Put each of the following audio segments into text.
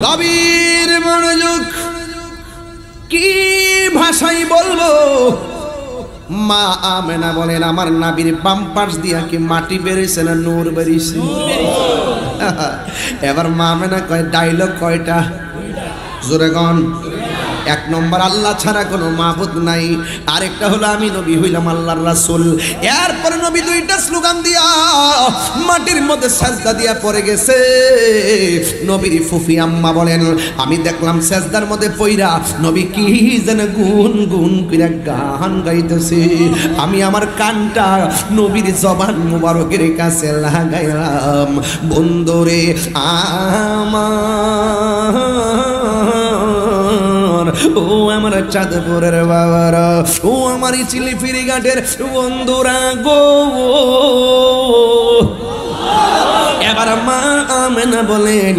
গভীর মনোযোগ। কি ভাষাই বলবো। মা আমেনা বলেন আমার নাবির বাম পাশ দিয়া কি মাটি বেরিয়েছে না নূর বেরিয়েছে? এবার মা আমেনা কয় ডায়লগ কয়টা? জোরে গন। এক নম্বর আল্লাহ ছাড়া কোনো মাবুদ নাই, আরেকটা হলো আমি নবী হইলাম আল্লাহর রাসূল। এরপরে নবী দুইটা স্লোগান দিয়া মাটির মধ্যে সাজদা দিয়া পড়ে গেছে। নবীর ফুফি আম্মা বলেন আমি দেখলাম সাজদার মধ্যে পইরা নবী কি যেন গুন গুন করে গান গাইতেছে। আমি আমার কানটা নবীর জবান মুবারকের কাছে লাগাইলাম। বন্ধুরে ও আমার চাঁদপুরের বাবারা, ও আমার চিলি ফিরিঘাটের বন্ধুরা গো। এবার মা আমেনা বলেন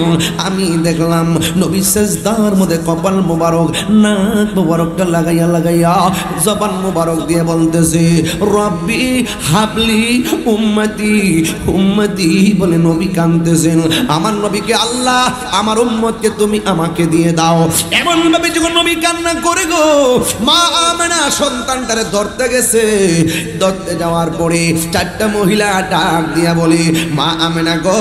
আমি দেখলাম নবী সিজদার মধ্যে কপাল মোবারক নাক মোবারকটা লাগাইয়া লাগাইয়া জবান মোবারক দিয়ে বলতেছে রব্বি হাবলি উম্মতি উম্মতি বলে নবী কাঁদতেছেন। আমার নবীকে আল্লাহ আমার উম্মতকে তুমি আমাকে দিয়ে দাও। এমন ভাবে যখন নবী কান্না করে গো, মা আমেনা সন্তানটারে ধরতে গেছে। ধরতে যাওয়ার পরে চারটা মহিলা ডাক দিয়া বলে মা আমেনা গো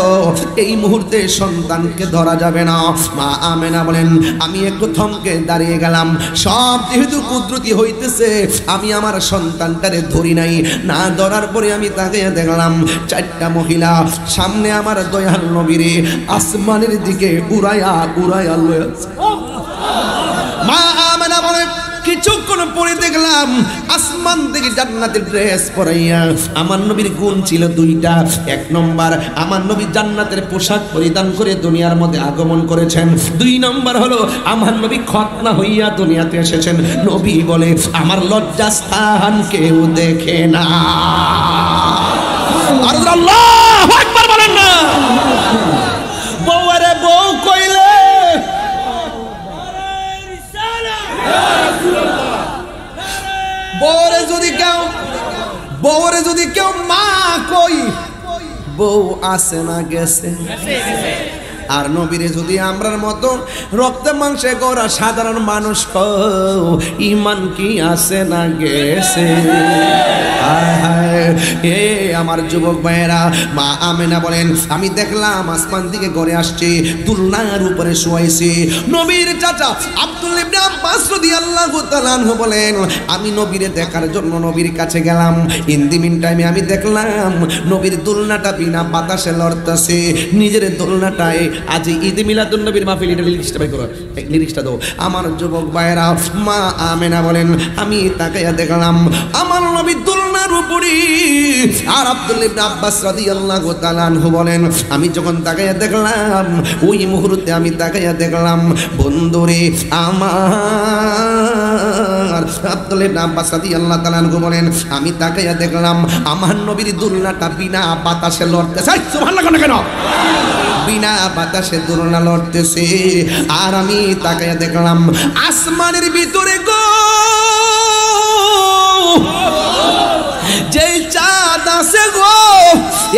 এই মুহূর্তে সন্তানকে ধরা যাবে না। মা আমেনা বলেন আমি একটু থমকে দাঁড়িয়ে গেলাম। সব যেহেতু কুদরতি হইতেছে আমি আমার সন্তানটারে ধরি নাই। না ধরার পরে আমি তাকে দেখলাম চারটা মহিলা সামনে আমার দয়াল নবীরে আসমানের দিকে উড়াইয়া উড়াইয়া লয়েছে। মা আমেনা বলেন কিছুক্ষণ পরে দেখলাম আসমান থেকে জান্নাতের ড্রেস পরাইয়া আমার নবীর গুণ ছিল দুইটা। এক নম্বর আমার নবী জান্নাতের পোশাক পরিধান করে দুনিয়ার মধ্যে আগমন করেছেন। দুই নম্বর হলো আমার নবী খতনা হইয়া দুনিয়াতে এসেছেন। নবী বলে আমার লজ্জাস্থান কেউ দেখে না। আল্লাহু আকবার বলেন না। বউরে বউ কইলে বউরে যদি কেউ মা কই বউ আসে না গেছে। আর নবীরে যদি আমরার মতো রক্তে মাংসে গড়া সাধারণ মানুষ ইমান কি আসে না গেছে? এ আমার যুবক ভাইয়েরা, মা আমেনা বলেন আমি দেখলাম আসমান থেকে ঘরে আসছে, দুলনার উপরে শোয়াইছে। নবীর চাচা আব্দুল্লাহ ইবনে আব্বাস রাদিয়াল্লাহু তাআলা আনহু বলেন আমি নবীরে দেখার জন্য নবীর কাছে গেলাম। ইন দি মিন টাইমে আমি দেখলাম নবীর দুলনাটা বিনা বাতাসে লড়তেছে। নিজের দুলনাটায় আজ ঈদে মিলাদুন নবীর মাহফিল, এটা লিরিক্সটা বাই করো, লিরিক্সটা দাও। আমার যুবক ভাইয়েরা, মা আমেনা বলেন আমি তাকাইয়া দেখলাম আমার নবী দুলনার উপরে। আর আব্দুল্লাহ ইবনে আব্বাস রাদিয়াল্লাহু তাআলা আনহু বলেন আমি যখন তাকাইয়া দেখলাম ওই মুহূর্তে আমি তাকাইয়া দেখলাম বন্ধুরে আমার। আব্দুল্লাহ ইবনে আব্বাস রাদিয়াল্লাহু তাআলা আনহু বলেন আমি তাকাইয়া দেখলাম আমার নবীর দুলনাটা বিনা বাতাসে লড়তেছে। সুবহানাল্লাহ কেন? বিনা বাতাসে দুলনা লড়তেছে। আর আমি তাকাইয়া দেখলাম আসমানের ভিতরে গো যেই চাঁদ আছে গো,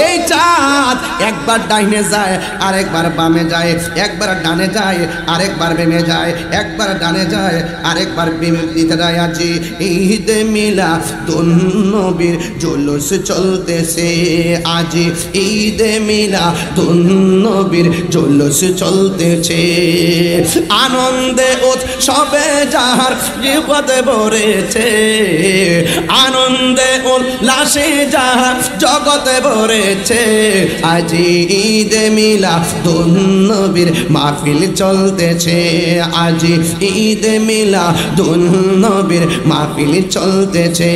এই চাঁদ একবার ডাইনে যায় আরেকবার বামে যায়, একবার ডানে যায় আরেকবার বেমে যায়, একবার ডানে যায় আরেকবার বেমে দিতে যায়। আজি ঈদে মিলাদুন নবীর জুলুস চলতেছে। আজি ঈদে মিলাদুন নবীর জুলুস চলতেছে। আনন্দে উৎসবে যাহার বিপদে ভরেছে, আনন্দে উল্লাসে যাহার জগতে ভরেছে। আজি ঈদে মিলাদুন নবীর মাহফিল চলতেছে। আজি ঈদে মিলাদুন নবীর মাহফিল চলতেছে।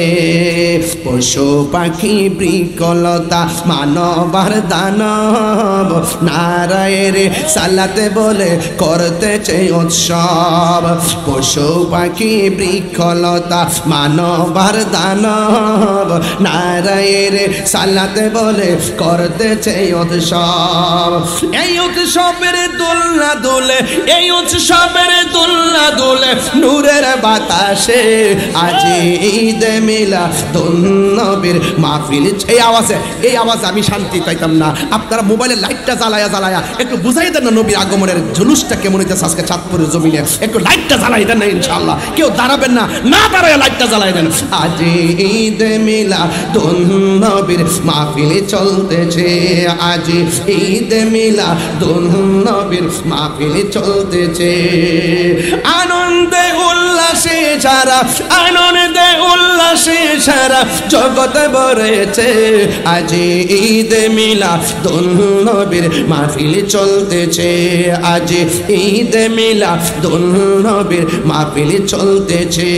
পশু পাখি বৃক্ষলতা মানবার দানব নারায়ের সালাতে বলে করতেছে উৎসব। পশু পাখি বৃক্ষলতা মানবার দানব নারায়ে রে সালাতে বলে করতেছে উৎসব। এই উৎসবের দোলনা দোলে, এই উৎসবের দোলনা দোলে নূরের বাতাসে আজ ঈদ মিলাদুন নবীর মাহফিল। এই আওয়াজে আমি শান্তি পাইতাম না। আপনারা মোবাইলের লাইটটা জ্বালায়া জ্বালায়া একটু বুঝাই দেন না নবীর আগমনের জুলুসটা কেমন হইতেছে আজকে চাঁদপুরের জমিনে। একটু লাইটটা জ্বালাই দেন না ইনশাআল্লাহ। কেউ দাঁড়াবেন না, না দাঁড়ায় লাইটটা জ্বালাই দেন। আজ ঈদ মিলাদুন নবীর মাহফিল চলতেছে, আজ ঈদ মিলাদুন নবীর মাহফিল চলতেছে। আনন্দে উল্লাসে সারা, আনন্দে উল্লাসে সারা জগৎ ভরেছে, আজ ঈদ মিলাদুন নবীর মাহফিল চলতেছে, আজ ঈদ মিলাদুন নবীর মাহফিল চলতেছে।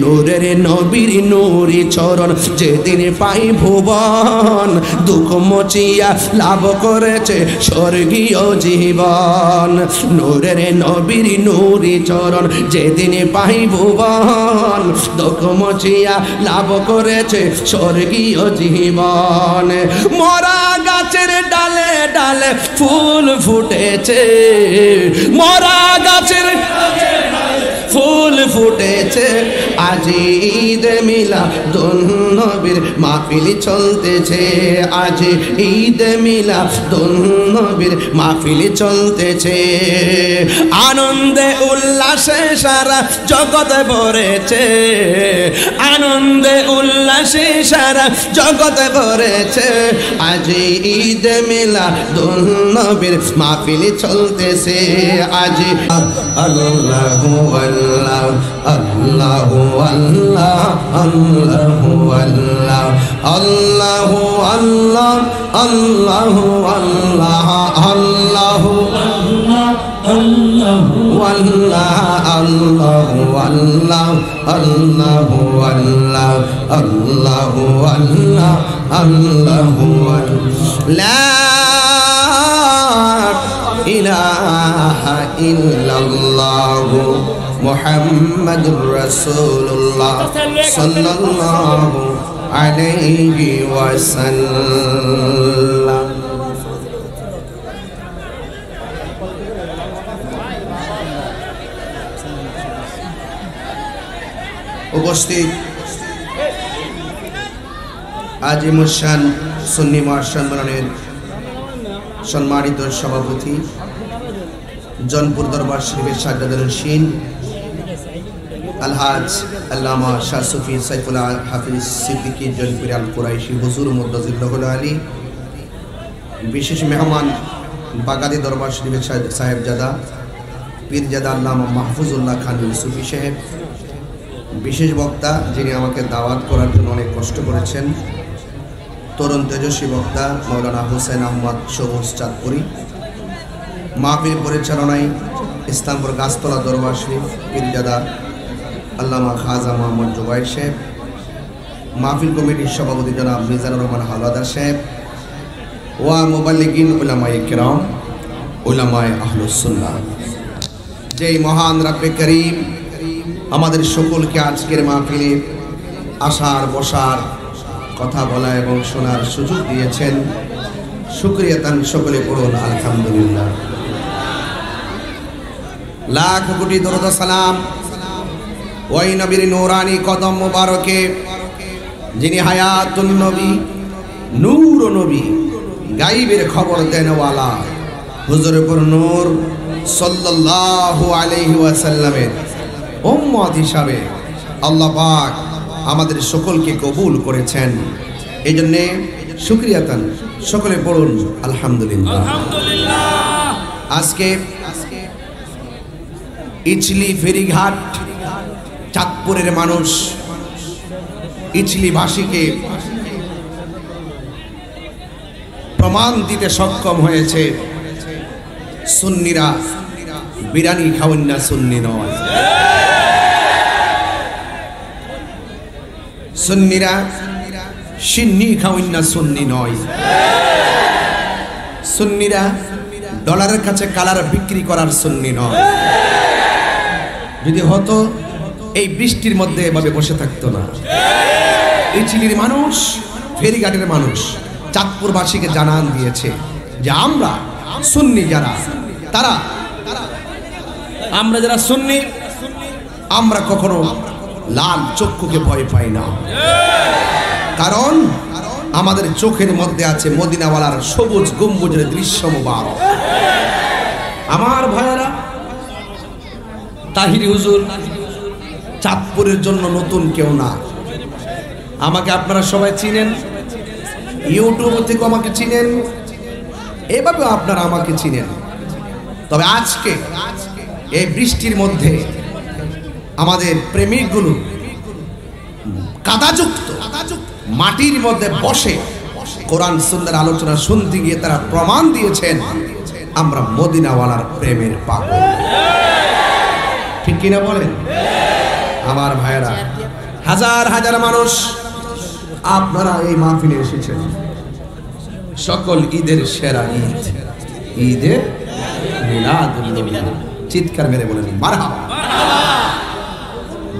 নূরের নবীর নূরি চরণ যেদিন পাই ভুবন, দুঃখ মুছিয়া লাভ করেছে স্বর্গীয় জীবন। নূরের নবীর নূরি চরণ যেদিন পাই ভুবন, দুঃখ মুছিয়া লাভ করেছে স্বর্গীয় জীবন। মরা গাছের ডালে ডালে ফুল ফুটেছে, মরা গাছের ফুল ফুটেছে, আজ ঈদ মিলাদুন নবীর মাহফিল চলতেছে, আজ ঈদ মিলাদুন নবীর মাহফিল চলতেছে। আনন্দে উল্লাসে সারা জগৎ ভরেছে, আনন্দে উল্লাসে সারা জগৎ ভরেছে, আজ ঈদ মিলাদুন নবীর মাহফিল চলতেছে, আজ আল্লাহু আল্লাহ আল্লাহু আল্লাহ আল্লাহু আল্লাহ আল্লাহু আল্লাহ আল্লাহু আল্লাহ আল্লাহু আল্লাহু আল্লাহ আল্লাহু আল্লাহ আল্লাহু আল্লাহ আল্লাহু আল্লাহ আল্লাহু লা ইলাহা ইল্লাল্লাহু মুহাম্মাদুর রাসূলুল্লাহ সাল্লাল্লাহু আলাইহি ওয়াসাল্লাম। উপস্থিত আজিমুশান সুন্নি মহাসম্মেলনের সম্মানিত সভাপতি জনপুর দরবার শরীফের সাজ্জাদুল শিন আলহাজ আল্লামা শাহ সুফি সাইফুল হাফিজ সিদ্দিকী জনপুরি আল কুরাইশি হুজুর মুদ্দাজিল্লাহুল আলী, বিশেষ মেহমান বাগাদি দরবার শরীফের সাহেবজাদা পীরজাদা আল্লামা মাহফুজুল্লাহ খান ইউসুফি সাহেব, বিশেষ বক্তা যিনি আমাকে দাওয়াত করার জন্য অনেক কষ্ট করেছেন, তরুণ তেজস্বী বক্তা মৌলানা হুসেন আহমদ সবুজ চাঁদপুরি, মাহফিল পরিচালনায় ইসলামপুর গাছতলা দরবার শরীফ পীরজাদা আল্লামা খাজা মোহাম্মদ জুবাইর সাহেব, মাহফিল কমিটির সভাপতি জনাব মিজানুর রহমান হাওলাদার সাহেব, ওয়া মুবাল্লিগিন উলামায়ে কিরাম, উলামায়ে আহলুস সুন্নাহ। যেই মহান রব্বে করিম আমাদের সকলকে আজকের মাহফিলে আসার বসার কথা বলা এবং শোনার সুযোগ দিয়েছেন, শুকরিয়া তান সকলে পড়ুন আলহামদুলিল্লাহ। লাখ কোটি দরুদ ও সালাম ওই নবীর নূরানি কদম মুবারকে যিনি হায়াতুন নবী, নূর নবী, গায়বের খবর দেনওয়ালা হুজুরপুর নূর সাল্লাল্লাহু আলাইহি ওয়াসাল্লামের উম্মত হিসাবে আল্লাহ পাক আমাদের সকলকে কবুল করেছেন। এই জন্যে শুকরিয়া তান সকলে পড়ুন আলহামদুলিল্লাহ। আজকে ইচলি ফেরিঘাট চাঁদপুরের মানুষ ইচলি ভাষীকে প্রমাণ দিতে সক্ষম হয়েছে সুন্নিরা বিরানি খাওয়ান না, সুন্নি নয়। সুন্নিরা সিন্নি খাওয়ান না, সুন্নি নয়। সুন্নিরা ডলারের কাছে কালার বিক্রি করার সুন্নি নয়। যদি হতো এই বৃষ্টির মধ্যে এভাবে বসে থাকতো না। এই চিলির মানুষ ফেরিঘাটের মানুষ চাঁদপুরবাসীকে জানান দিয়েছে যে আমরা সুন্নি যারা তারা আমরা যারা সুন্নি আমরা কখনো লাল চক্ষুকে ভয় পাই না, কারণ আমাদের চোখের মধ্যে আছে মদিনাওয়ালার সবুজ গম্বুজের দৃশ্য মুবারক। আমার ভাইয়েরা, তাহিরি হুজুর চাঁদপুরের জন্য নতুন কেউ না। আমাকে আপনারা সবাই চিনেন, ইউটিউব থেকে আমাকে চিনেন, এভাবে আপনারা আমাকে চিনেন। তবে আজকে এই বৃষ্টির মধ্যে আমাদের প্রেমিকগুলো কাদাযুক্ত মাটির মধ্যে বসে কোরআন সুন্নাহর আলোচনা শুনতে গিয়ে তারা প্রমাণ দিয়েছেন আমরা মদিনাওয়ালার প্রেমের পাগল। ঠিক কিনা বলেন? আমার ভাইয়েরা, হাজার হাজার মানুষ আপনারা এই মাহফিলে এসেছেন। সকল ঈদের সেরা ঈদ, ঈদে মিলাদুন নবী। চিৎকার মেরে বলেন মারহাবা।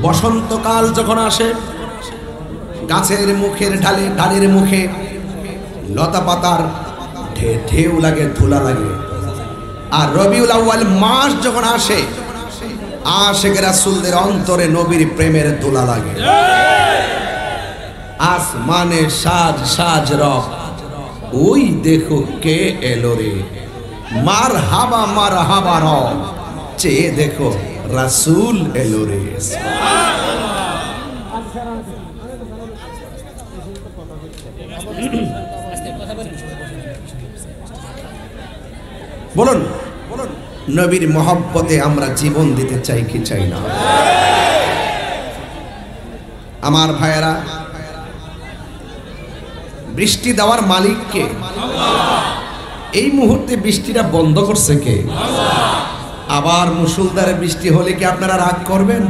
বসন্তকাল যখন আসে, গাছের মুখের ডালের মুখে লতা পাতার ঢেউ লাগে, ধুলা লাগে। আর রবিউল আউয়াল মাস যখন আসে, আশিক রাসূলদের অন্তরে নবীর প্রেমের ধুলা লাগে। আসমানে সাজ সাজ রব, ওই দেখো কে এলো রে, মারহাবা রব, চেয়ে দেখো রাসূল এলো রে। বলুন, নবীর মহব্বতে আমরা জীবন দিতে চাই কি চাই না? আমার ভাইয়েরা, বৃষ্টি দেওয়ার মালিক কে? এই মুহূর্তে বৃষ্টিটা বন্ধ করছে কে? আবার মুষলধারে বৃষ্টি হলে কি আপনারা রাগ করবেন?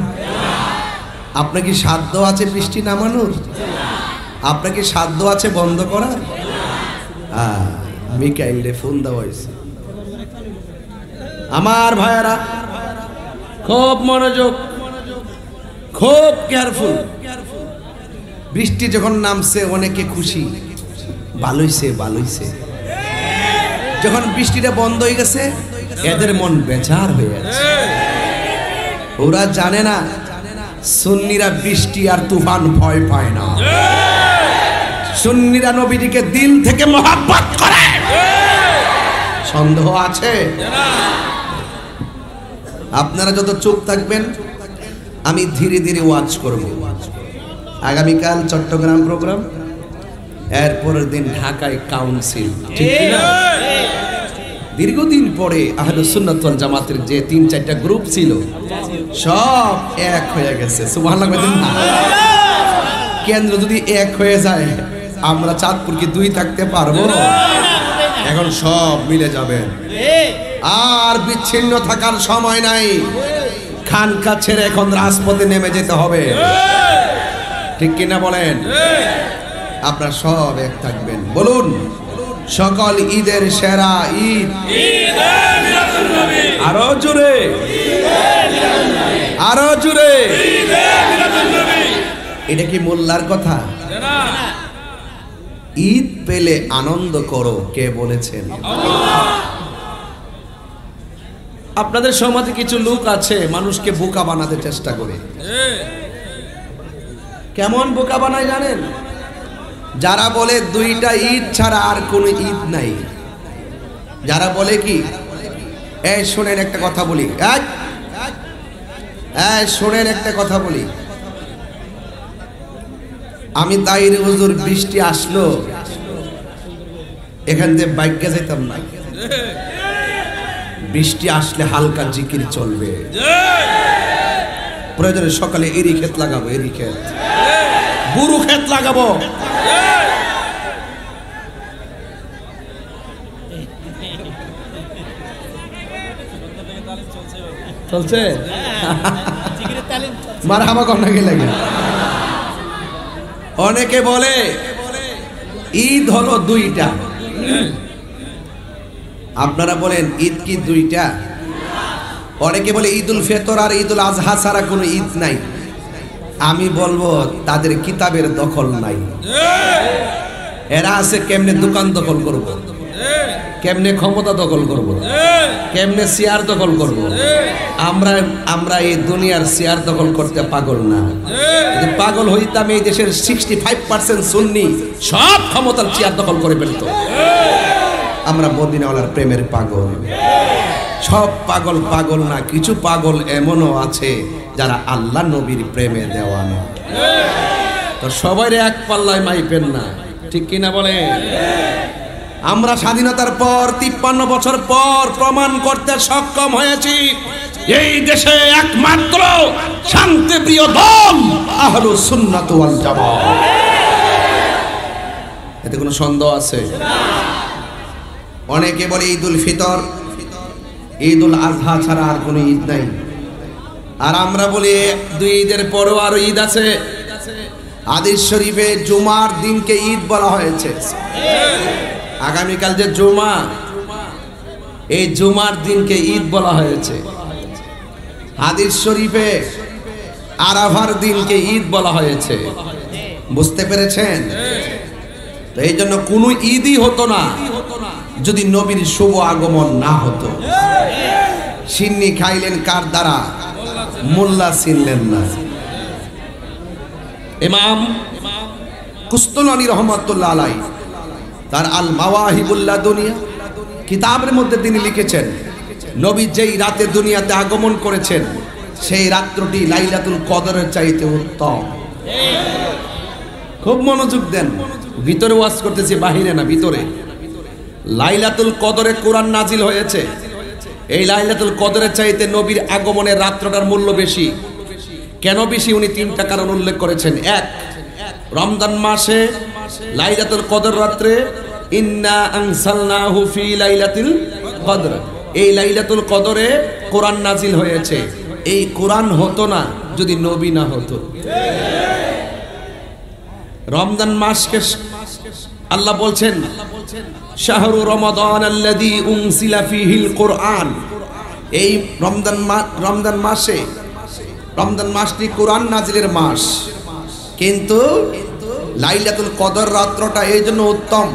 আপনার কি সাধ্য আছে বৃষ্টি নামানোর? আপনার কি সাধ্য আছে বন্ধ করার? মিকাইলে ফোন দেওয়া হয়েছে। আমার ভাইয়েরা, খুব মনোযোগ, খুব কেয়ারফুল। বৃষ্টি যখন নামছে অনেকে খুশি, ভালোইছে। যখন বৃষ্টিটা বন্ধ হয়ে গেছে এদের মন বেজার হয়ে গেছে। ওরা জানে না সুন্নিরা বৃষ্টি আর তুফান ভয় পায় না। সুন্নিরা নবীকে দিল থেকে মহব্বত করে। সন্দেহ আছে? আপনারা যত চুপ থাকবেন আমি ধীরে ধীরে ওয়াজ করব। আগামীকাল চট্টগ্রাম প্রোগ্রাম, এরপরের দিন ঢাকায় কাউন্সিল। ঠিক না? দীর্ঘদিন পরে আহলুস সুন্নাত ওয়াল জামাতের যে ৩-৪টা গ্রুপ ছিল সব এক হয়ে গেছে। সুবহানাল্লাহ বলেন না? কেন্দ্র যদি এক হয়ে যায় আমরা চাঁদপুর কি ২ থাকতে পারবো? এখন সব মিলে যাবেন, আর বিচ্ছিন্ন থাকার সময় নাই। খানকা ছেড়ে এখন রাজপথে নেমে যেতে হবে। ঠিক কিনা বলেন? আপনারা সব এক থাকবেন। বলুন, সকল ঈদের সেরা ঈদ। আরো জোরে, আরো জোরে। এটা কি মোল্লার কথা? ঈদ পেলে আনন্দ করো, কে বলেছেন? আপনাদের সমাজে কিছু লোক আছে মানুষকে বোকা বানাতে চেষ্টা করে। কেমন বোকা বানায় জানেন? যারা বলে 2টা ঈদ ছাড়া আর কোনো ঈদ নাই, যারা বলে কি, এই শোনেন একটা কথা বলি, শোনেন একটা কথা বলি, আমি তাহিরি হুজুর বৃষ্টি আসলো এখান থেকে বাইকে যাইতাম না। বৃষ্টি আসলে হালকা জিকির চলবে। প্রয়োজনে সকালে এরি ক্ষেত লাগাবো, এরি ক্ষেত, বুরু ক্ষেত লাগাবো। চলছে মারহাবা কন্যা কে লাগে। অনেকে বলে ঈদ হলো 2টা। আপনারা বলেন ঈদ কি 2টা? অনেকে বলে ঈদুল ফিতর আর ঈদুল আজহা ছাড়া কোনো ঈদ নাই। আমি বলবো তাদের কিতাবের দখল নাই। এরা আছে কেমনে দোকান দখল করব, কেমনে ক্ষমতা দখল করব, কেমনে চেয়ার দখল করব। আমরা এই দুনিয়ার চেয়ার দখল করতে পাগল না। যদি পাগল হইতাম এই দেশের 65% সুন্নি সব ক্ষমতার চেয়ার দখল করে ফেলত। আমরা মদিনাওয়ালার প্রেমের পাগল। সব পাগল পাগল না, কিছু পাগল এমনও আছে যারা আল্লাহ নবীর প্রেমে দেওয়ানা। তো সবাই এক পাল্লায় মাইপেন না, ঠিক কিনা বলে? আমরা স্বাধীনতার পর 53 বছর পর প্রমাণ করতে সক্ষম হয়েছি এই দেশে একমাত্র শান্তিপ্রিয় দল আহলুস সুন্নাত ওয়াল জামাত। এতে কোনো সন্দেহ আছে? অনেকে বলে ঈদুল ফিতর, ঈদুল আজহা ছাড়া আর কোনো ঈদ নাই। আর আমরা বলি 2 ঈদের পরও আরো ঈদ আছে। হাদিস শরীফে জুমার দিনকে ঈদ বলা হয়েছে। আগামীকাল যে জুমা, এই জুমার দিনকে ঈদ বলা হয়েছে। হাদিস শরীফে আরাফার দিনকে ঈদ বলা হয়েছে। বুঝতে পেরেছেন? তো এই জন্য কোনো ঈদই হতো না যদি নবীর শুভ আগমন না হতো। সিন্নি খাইলেন কার দ্বারা? মোল্লা ছিলেন না। ইমাম কুস্তুলানী রহমাতুল্লাহ আলাইহি তার আল মাওয়াহিবুল লাদুনিয়া কিতাবের মধ্যে তিনি লিখেছেন, নবী যেই রাতে দুনিয়াতে আগমন করেছেন সেই রাত্রটি লাইলাতুল কদরের চাইতে উত্তম। খুব মনোযোগ দেন, ভিতরে ওয়াজ করতেছি, বাহিরে না, ভিতরে। লাইলাতুল কদরে কোরআন নাজিল হয়েছে। এই লাইলাতুল কদরের চাইতে নবীর আগমনের রাত্রটার মূল্য বেশি। কেন বেশি? উনি 3টা কারণ উল্লেখ করেছেন। 1, রমজান মাসে লাইলাতুল কদর রাত্রে ইন্না আনসালনাহু ফি লাইলাতুল কদর, এই লাইলাতুল কদরে কোরআন নাজিল হয়েছে। এই কোরআন হতো না যদি নবী না হতো। রমজান মাসকে আল্লাহ বলছেন শাহরু রমাদান আল্লাযী উনজিলা ফীহিল কুরআন, এই রমজান মাসটি কোরআন নাজিলের মাস। কিন্তু লাইলাতুল কদর রাত্রটা এই জন্য উত্তম।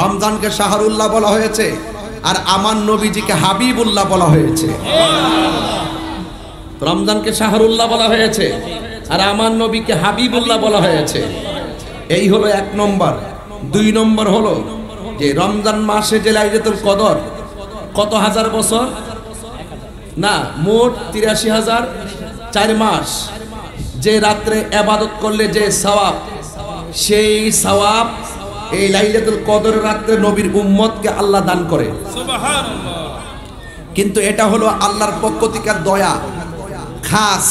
রমজানকে শাহরুল্লাহ বলা হয়েছে, আর আমার নবীজিকে হাবিবুল্লাহ বলা হয়েছে। রমজানকে শাহরুল্লাহ বলা হয়েছে, আর আমার নবীকে হাবিবুল্লাহ বলা হয়েছে। এই হলো 1 নম্বর। 2 নম্বর হলো যে রমজান মাসে যে লাইলাতুল কদর, কত হাজার বছর না, মোট 83,000 4 মাস যে রাত্রে ইবাদত করলে যে সওয়াব, সেই সওয়াব এই লাইলাতুল কদর রাত্রে নবীর উম্মতকে আল্লাহ দান করে। সুবহানাল্লাহ। কিন্তু এটা হলো আল্লাহর পক্ষ থেকে দয়া, খাস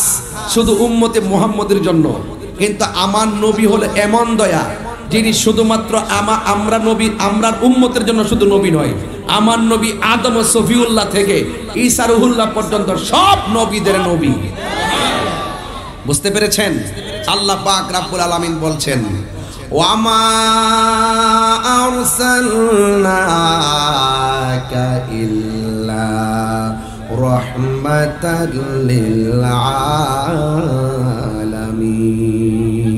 শুধু উম্মতে মুহাম্মদের জন্য। কিন্তু আমার নবী হলো এমন দয়া যিনি শুধুমাত্র আমরা উম্মতের জন্য শুধু নবী নয়, আমার নবী আদম ও সফিউল্লাহ থেকে ঈসা রুহুল্লাহ পর্যন্ত সব নবীদের নবী। বুঝতে পেরেছেন? আল্লাহ পাক রব্বুল আলামিন বলছেন, ওয়ামা আরসালনাকা ইল্লা রাহমাতাল লিল আলামিন।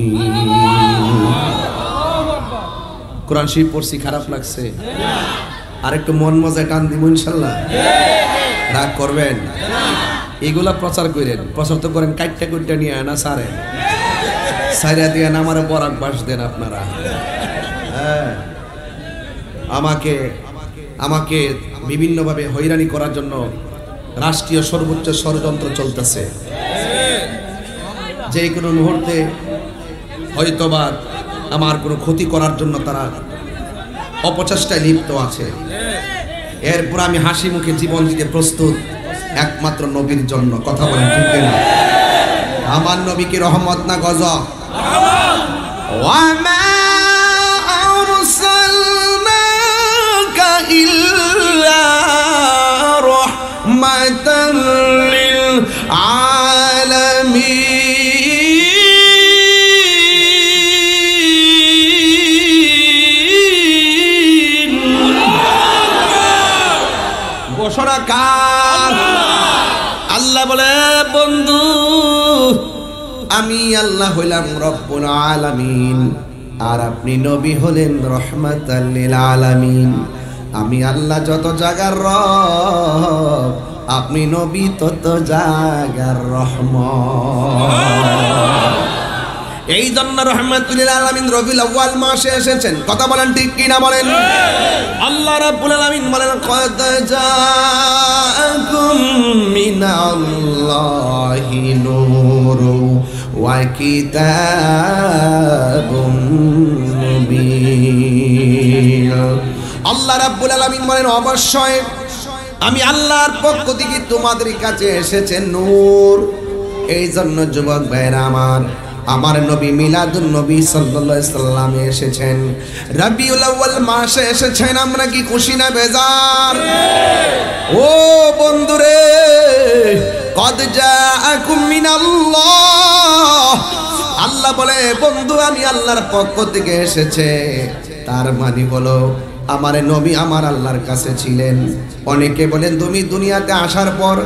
কোরআন শরীফ পড়ছি, খারাপ লাগছে? আর একটু মন মজায় টান দিব ইনশাআল্লাহ। রাগ করবেন? এগুলা প্রচার করেন, প্রচার তো করেন কাইটটা কুইটটা নিয়ে না সারে সাইরা দিয়ে আমার বরাক বাস দেন আপনারা। হ্যাঁ, আমাকে বিভিন্নভাবে হয়রানি করার জন্য রাষ্ট্রীয় সর্বোচ্চ ষড়যন্ত্র চলতেছে। যে কোনো মুহূর্তে হয়তোবা আমার কোনো ক্ষতি করার জন্য তারা অপচেষ্টায় লিপ্ত আছে। এরপর আমি হাসি মুখে জীবন দিতে প্রস্তুত একমাত্র নবীর জন্য। কথা বলেন ঠিক না? আমার নবী কি রহমত না গজব? ওয়ামা আরসালনাকা ইল্লা রাহমাতাল লিল আলামিন। ঘোষণা কার? আল্লাহ বলে, বন্ধু আমি আল্লাহ হইলাম রব্বুল আলামিন, আর আপনি নবী হলেন রহমাতাল লিল আলামিন। আমি আল্লাহ যত জায়গার রব, আপনি নবী তত জায়গার রহমত। এই জন্য রহমাতুল লিল আলামিন রবিউল আউয়াল মাসে এসেছেন। কথা বলেন ঠিক কি না বলেন? আল্লাহ রাব্বুল আলামিন বলেন কদ জাআকুম মিনাল্লাহি নূরু ওয়া কিতাবুম মুবিন। আল্লাহ রাব্বুল আলামিন বলেন অবশ্যই আমি আল্লাহর পক্ষ থেকে তোমাদের কাছে এসেছে নূর। এই জন্য যুবক ভাইরা আমার নবী মিলাদুন নবী সাল্লাল্লাহু আলাইহি সাল্লামে এসেছেন, রবিউল আউয়াল মাসে এসেছেন। আমরা কি খুশি না বেজার? ও বন্ধুরে, কদ জাআকুম মিনাল্লাহ, আল্লাহ বলে বন্ধু আমি আল্লাহর পক্ষ থেকে এসেছে। তার মানে হলো আমার নবী আমার আল্লাহর কাছে ছিলেন। অনেকে বলেন তুমি দুনিয়াতে আসার পর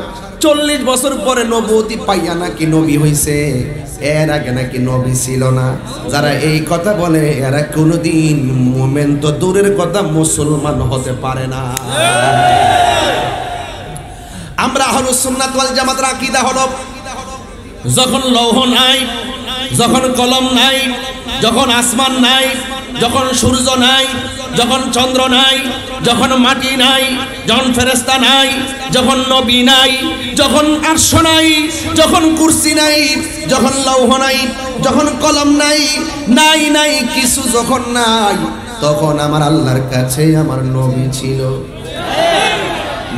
40 বছর পরে নবুয়তি পাইয়া নাকি নবী হইছে, এর আগে নাকি নবী ছিল না। যারা এই কথা বলে এরা কোনোদিন মুমিন তো দূরের কথা মুসলমান হতে পারে না। আমরা আহলুস সুন্নাত ওয়াল জামাতের আকীদা হলো যখন লৌহ নাই, যখন কলম নাই, যখন আসমান নাই, যখন সূর্য নাই, যখন চন্দ্র নাই, যখন মাটি নাই, যখন ফেরেশতা নাই, যখন নবী নাই, যখন আরশ নাই, যখন কুরসি নাই, যখন লৌহ নাই, যখন কলম নাই, নাই নাই কিছু যখন নাই, তখন আমার আল্লাহর কাছে আমার নবী ছিল।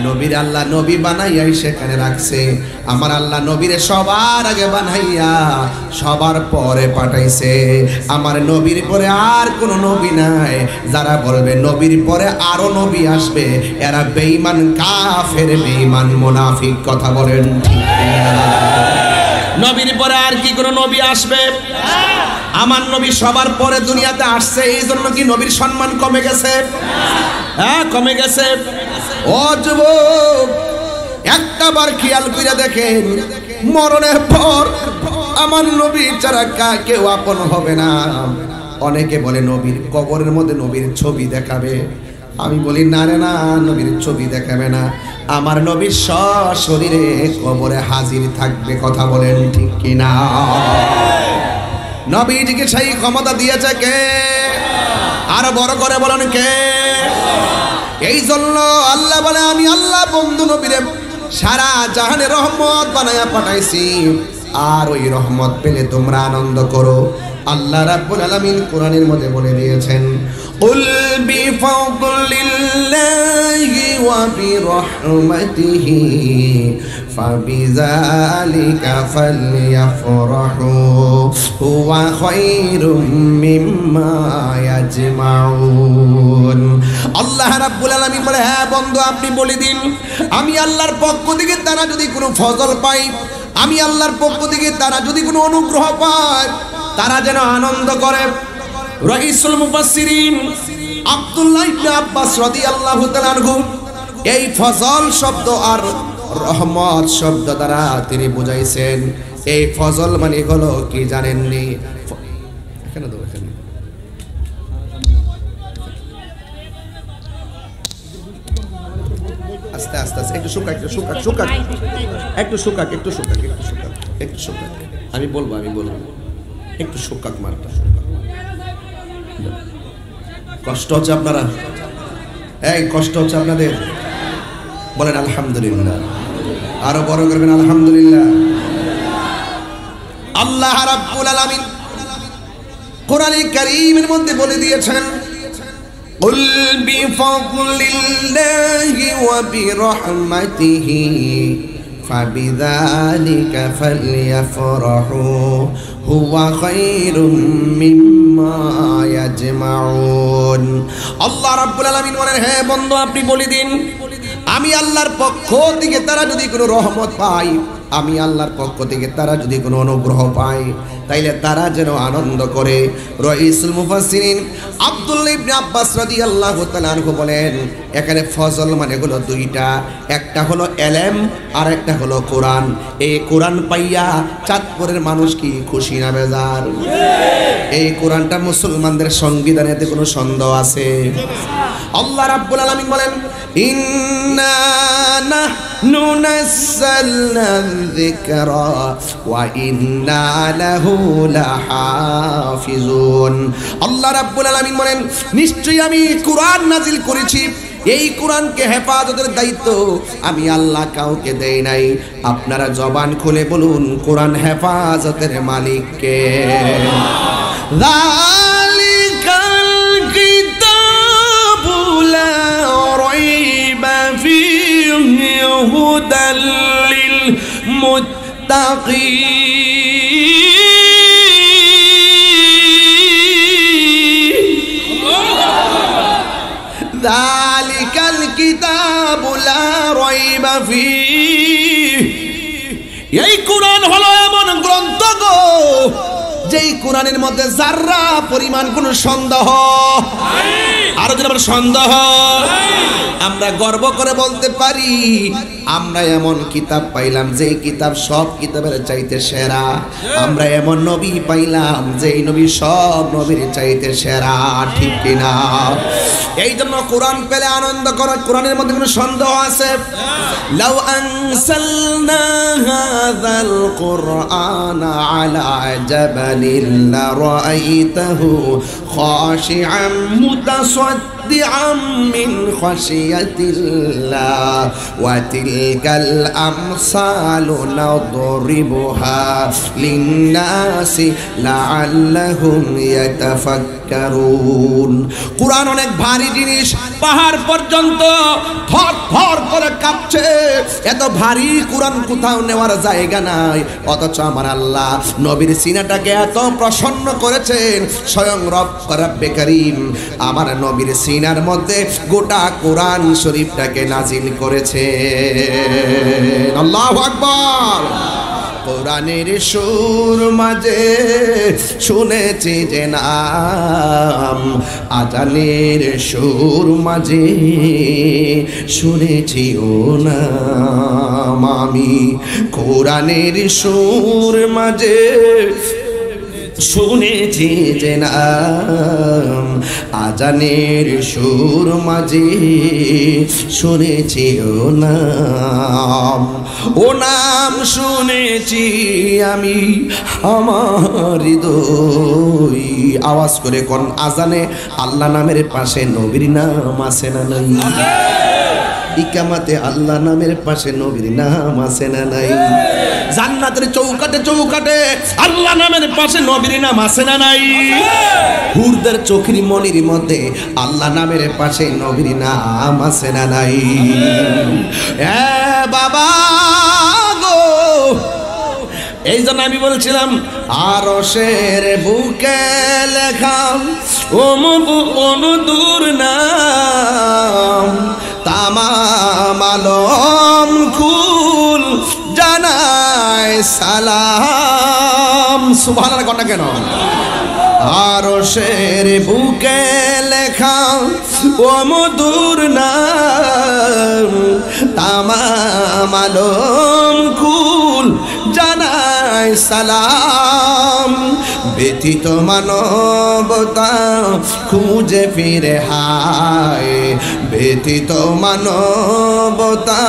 নবীর আল্লাহ নবী বানাইয়াই সেখানে রাখছে। আমার আল্লাহ নবীরে সবার আগে বানাইয়া সবার পরে পাঠাইছে। আমার নবীর পরে আর কোনো নবী নাই। যারা বলবে নবীর পরে আরো নবী আসবে, এরা বেঈমান কাফের, বেঈমান মুনাফিক। কথা বলেন ঠিক না? নবীর পরে আর কি কোনো নবী আসবে? আমার নবী সবার পরে দুনিয়াতে আসছে। এই জন্য কি নবীর সম্মান কমে গেছে? হ্যাঁ, কমে গেছে। ও যুবক, একটা বার খেয়াল করে দেখেন, মরণের পর আমার নবী ছাড়া কেউ আপন হবে না। অনেকে বলে নবীর কবরের মধ্যে নবীর ছবি দেখাবে। আমি বলি না রে না, নবীর ছবি দেখাবে না। আমার নবীর সশরীরে কবরে হাজির থাকবে। কথা বলেন ঠিক কিনা? নবীজিকে সেই ক্ষমতা দিয়েছে কে? আরো বড় করে বলেন কে? এই জন্য আল্লাহ বলে আমি আল্লাহ বন্ধু নবীরে সারা জাহানে রহমত বানায়া পাঠাইছি। আর ওই রহমত পেলে তোমরা আনন্দ করো। আল্লাহ রাব্বুল আলামিন কোরআনের মধ্যে বলে দিয়েছেন, কুল বিফাদলিল্লাহি ওয়া বিরহমাতিহি ফাবিযালিকা ফালইফরাহু হুয়া খায়রুম মিম্মা ইয়াজমাউন। আল্লাহ রাব্বুল আলামিন বলে হ্যাঁ বন্ধু আপনি বলে দিন, আমি আল্লাহর পক্ষ থেকে তারা যদি কোনো ফজল পায়, আমি আল্লাহর পক্ষ থেকে তারা যদি কোনো অনুগ্রহ পায়, তারা যেন আনন্দ করে। রাইসুল মুফাসসিরিন আব্দুল্লাহ ইবনে আব্বাস রাদিয়াল্লাহু তাআলা আনহু এই ফজল শব্দ আর রহমত শব্দ দ্বারা তিনি বুঝাইছেন এই ফজল মানে হলো কি জানেননি? এখানে দাও, এখানে আস্তে আস্তে আস্তে একটু শুকাক, একটু শুকাক, শুকাক, একটু শুকাক, একটু শুকাক, একটু শুকাক, একটু শুকাক। আমি বলবো একটু শুকাক, মারটা শুকাক। কষ্ট হচ্ছে আপনারা? এই কষ্ট হচ্ছে আপনাদের? বলেন আলহামদুলিল্লাহ। আরো বড় করবেন আলহামদুলিল্লাহ। আল্লাহ রাব্বুল আলামিন কোরআনে কারীমের মধ্যে বলে দিয়েছেন, কুল বিফাদলিল্লাহি ওয়া বিরহমাতিহি ফাবিযালিকা ফালইফরাহু হুয়া খায়রুম মিম্মা ইয়াজমাউন। আল্লাহ রাব্বুল আলামিন বলেন হ্যাঁ বন্ধু আপনি বলে দিন, আমি আল্লাহর পক্ষ থেকে তারা যদি কোনো রহমত পায়, আমি আল্লাহর পক্ষ থেকে তারা যদি কোনো অনুগ্রহ পায় তাইলে তারা যেন আনন্দ করে। রাইসুল মুফাসসিরিন আব্দুল্লাহ ইবনে আব্বাস রাদিয়াল্লাহু তাআলা আনহু বলেন, এখানে ফজল মানে হলো দুইটা, একটা হলো এলেম আর একটা হলো কোরআন। এই কোরআন পাইয়া চাঁদপুরের মানুষ কি খুশি না বেজার? এই কোরআনটা মুসলমানদের সংবিধানেতে কোনো সন্দেহ আছে? আল্লাহ রাব্বুল আলামিন বলেন, ইন্না নাহনু নাযালনা যিকরা ওয়া ইন্না লাহু লাহাফিজুন। আল্লাহ রাব্বুল আলামিন বলেন, নিশ্চয়ই আমি কোরআন নাজিল করেছি, এই কোরআনকে হেফাজতের দায়িত্ব আমি আল্লাহ কাউকে দেই নাই। আপনারা জবান খুলে বলুন, কোরআন হেফাজতের মালিক কে? যালিকাল কিতাবু লা রাইবা ফীহি হুদাল লিল মুত্তাকিন। যালিকাল কিতাবু লা রাইবা ফীহি, এই কোরআন হলো এমন গ্রন্থ গো যেই কোরআনের মধ্যে যাররা পরিমাণ কোনো সন্দেহ নাই। আরো যেন সন্দেহ, আমরা গর্ব করে বলতে পারি আমরা এমন কিতাব পাইলাম যেই কিতাব সব কিতাবের চাইতে সেরা। আমরা এমন নবী পাইলাম যেই নবী সব নবীর চাইতে সেরা, ঠিক কিনা? এই জন্য কোরআন পেলে আনন্দ করো। কোরআনের মধ্যে কোনো সন্দেহ আছে? লাউ আনসালনা হাযাল কুরআনা আলা জাবালিন লারাআইতাহু খাশিআম মুতাসাদ্দিআম মিন খাশিয়াতিল্লাহ ওয়া তিলকাল আমসালু নাদরিবুহা লিন্নাসি লাআল্লাহুম ইয়াতাফাক্কারুন। কোরআন অনেক ভারী জিনিস, পাহাড় পর্যন্ত থর থর করে কাঁপছে। এত ভারী কোরআন কোথাও নেওয়ার জায়গা নাই, অথচ আমার আল্লাহ নবীর সিনাটাকে এত প্রসন্ন করেছেন। স্বয়ং রব্বে কারীম আমার নবীর সিনার মধ্যে গোটা কোরআন শরীফটাকে নাজিল করেছে। আল্লাহু আকবার। কোরআনের সুর মাঝে শুনেছি যে নাম, আজানের সুর মাঝে শুনেছি ও নাম। আমি কোরআনের সুর মাঝে শুনেছি যে নাম, আজানের সুর মাঝে শুনেছি ও নাম। ও নাম শুনেছি আমি আমার হৃদয়। আওয়াজ করে কোন আজানে আল্লাহ নামের পাশে নবীর নাম আছে না নাই? ইকামাতে আল্লাহ নামের পাশে নবীর নাম আছে না নাই? জান্নাতের চৌকাটে চৌকাটে আল্লাহ নামের পাশে নবীর নাম আছে না নাই? হুরদের চোখের মনির মধ্যে আল্লাহ নামের পাশে নবীর নাম আছে না নাই? এ বাবা গো, এই জন্য আমি বলছিলাম আরশের বুকে লেখা অনুদূর নাম, তামাম আলম কুল জানায় সালাম। সুবহানাল্লাহ কোনটা কেন? আরশের বুকে লেখা ও মধুর নাম, তামাম আলম কুল জানায় সালাম। ব্যথিত মানবতা খুঁজে ফিরে হায়, ব্যথিত মানবতা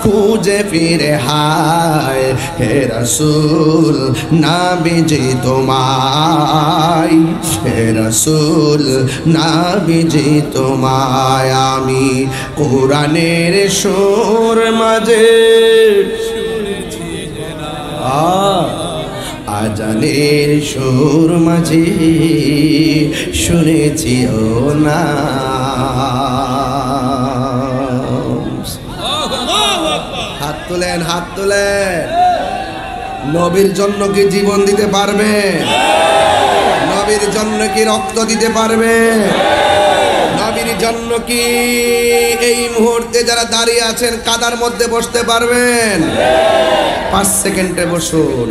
খুঁজে ফিরে হায়। হে রাসূল নাবিজি তোমায়, হে রাসূল নাবিজি তোমায় আমি কোরআনের সুর মাঝে আজানের সুর মাঝে শুনেছি ও না। হাত তোলেন, হাত তোলেন। নবীর জন্য কি জীবন দিতে পারবে? নবীর জন্য কি রক্ত দিতে পারবে? নবীর জন্য কি এই মুহূর্তে যারা দাঁড়িয়ে আছেন কাদার মধ্যে বসতে পারবেন? 5 সেকেন্ডে বসুন।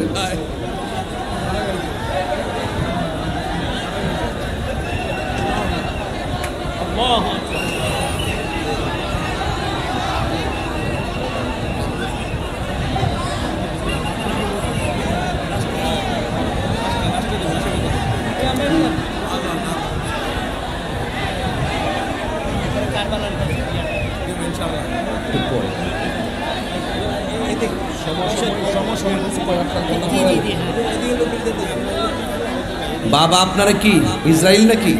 বাবা আপনারা কি ইসরায়েল নাকি?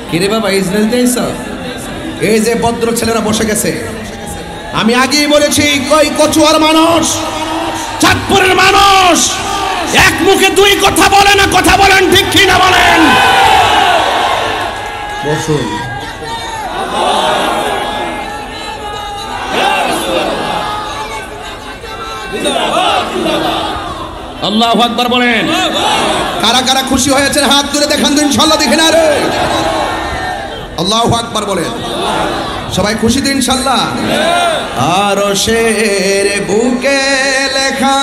কিরে বাবা ইসরায়েল যাইছ? এই যে ভদ্র ছেলেরা বসে গেছে, আমি আগেই বলেছি কই কচুয়ার মানুষ, চাঁদপুরের মানুষ এক মুখে দুই কথা বলে না, কথা বলেন ঠিক কি না বলেন? বসুন। আল্লাহু আকবার বলেন। কারা কারা খুশি হয়েছেন হাত তুলে দেখান তো ইনশাআল্লাহ। দেখেন আরে আল্লাহু আকবার বলেন। সবাই খুশি তো ইনশাআল্লাহ? আরশের বুকে লেখা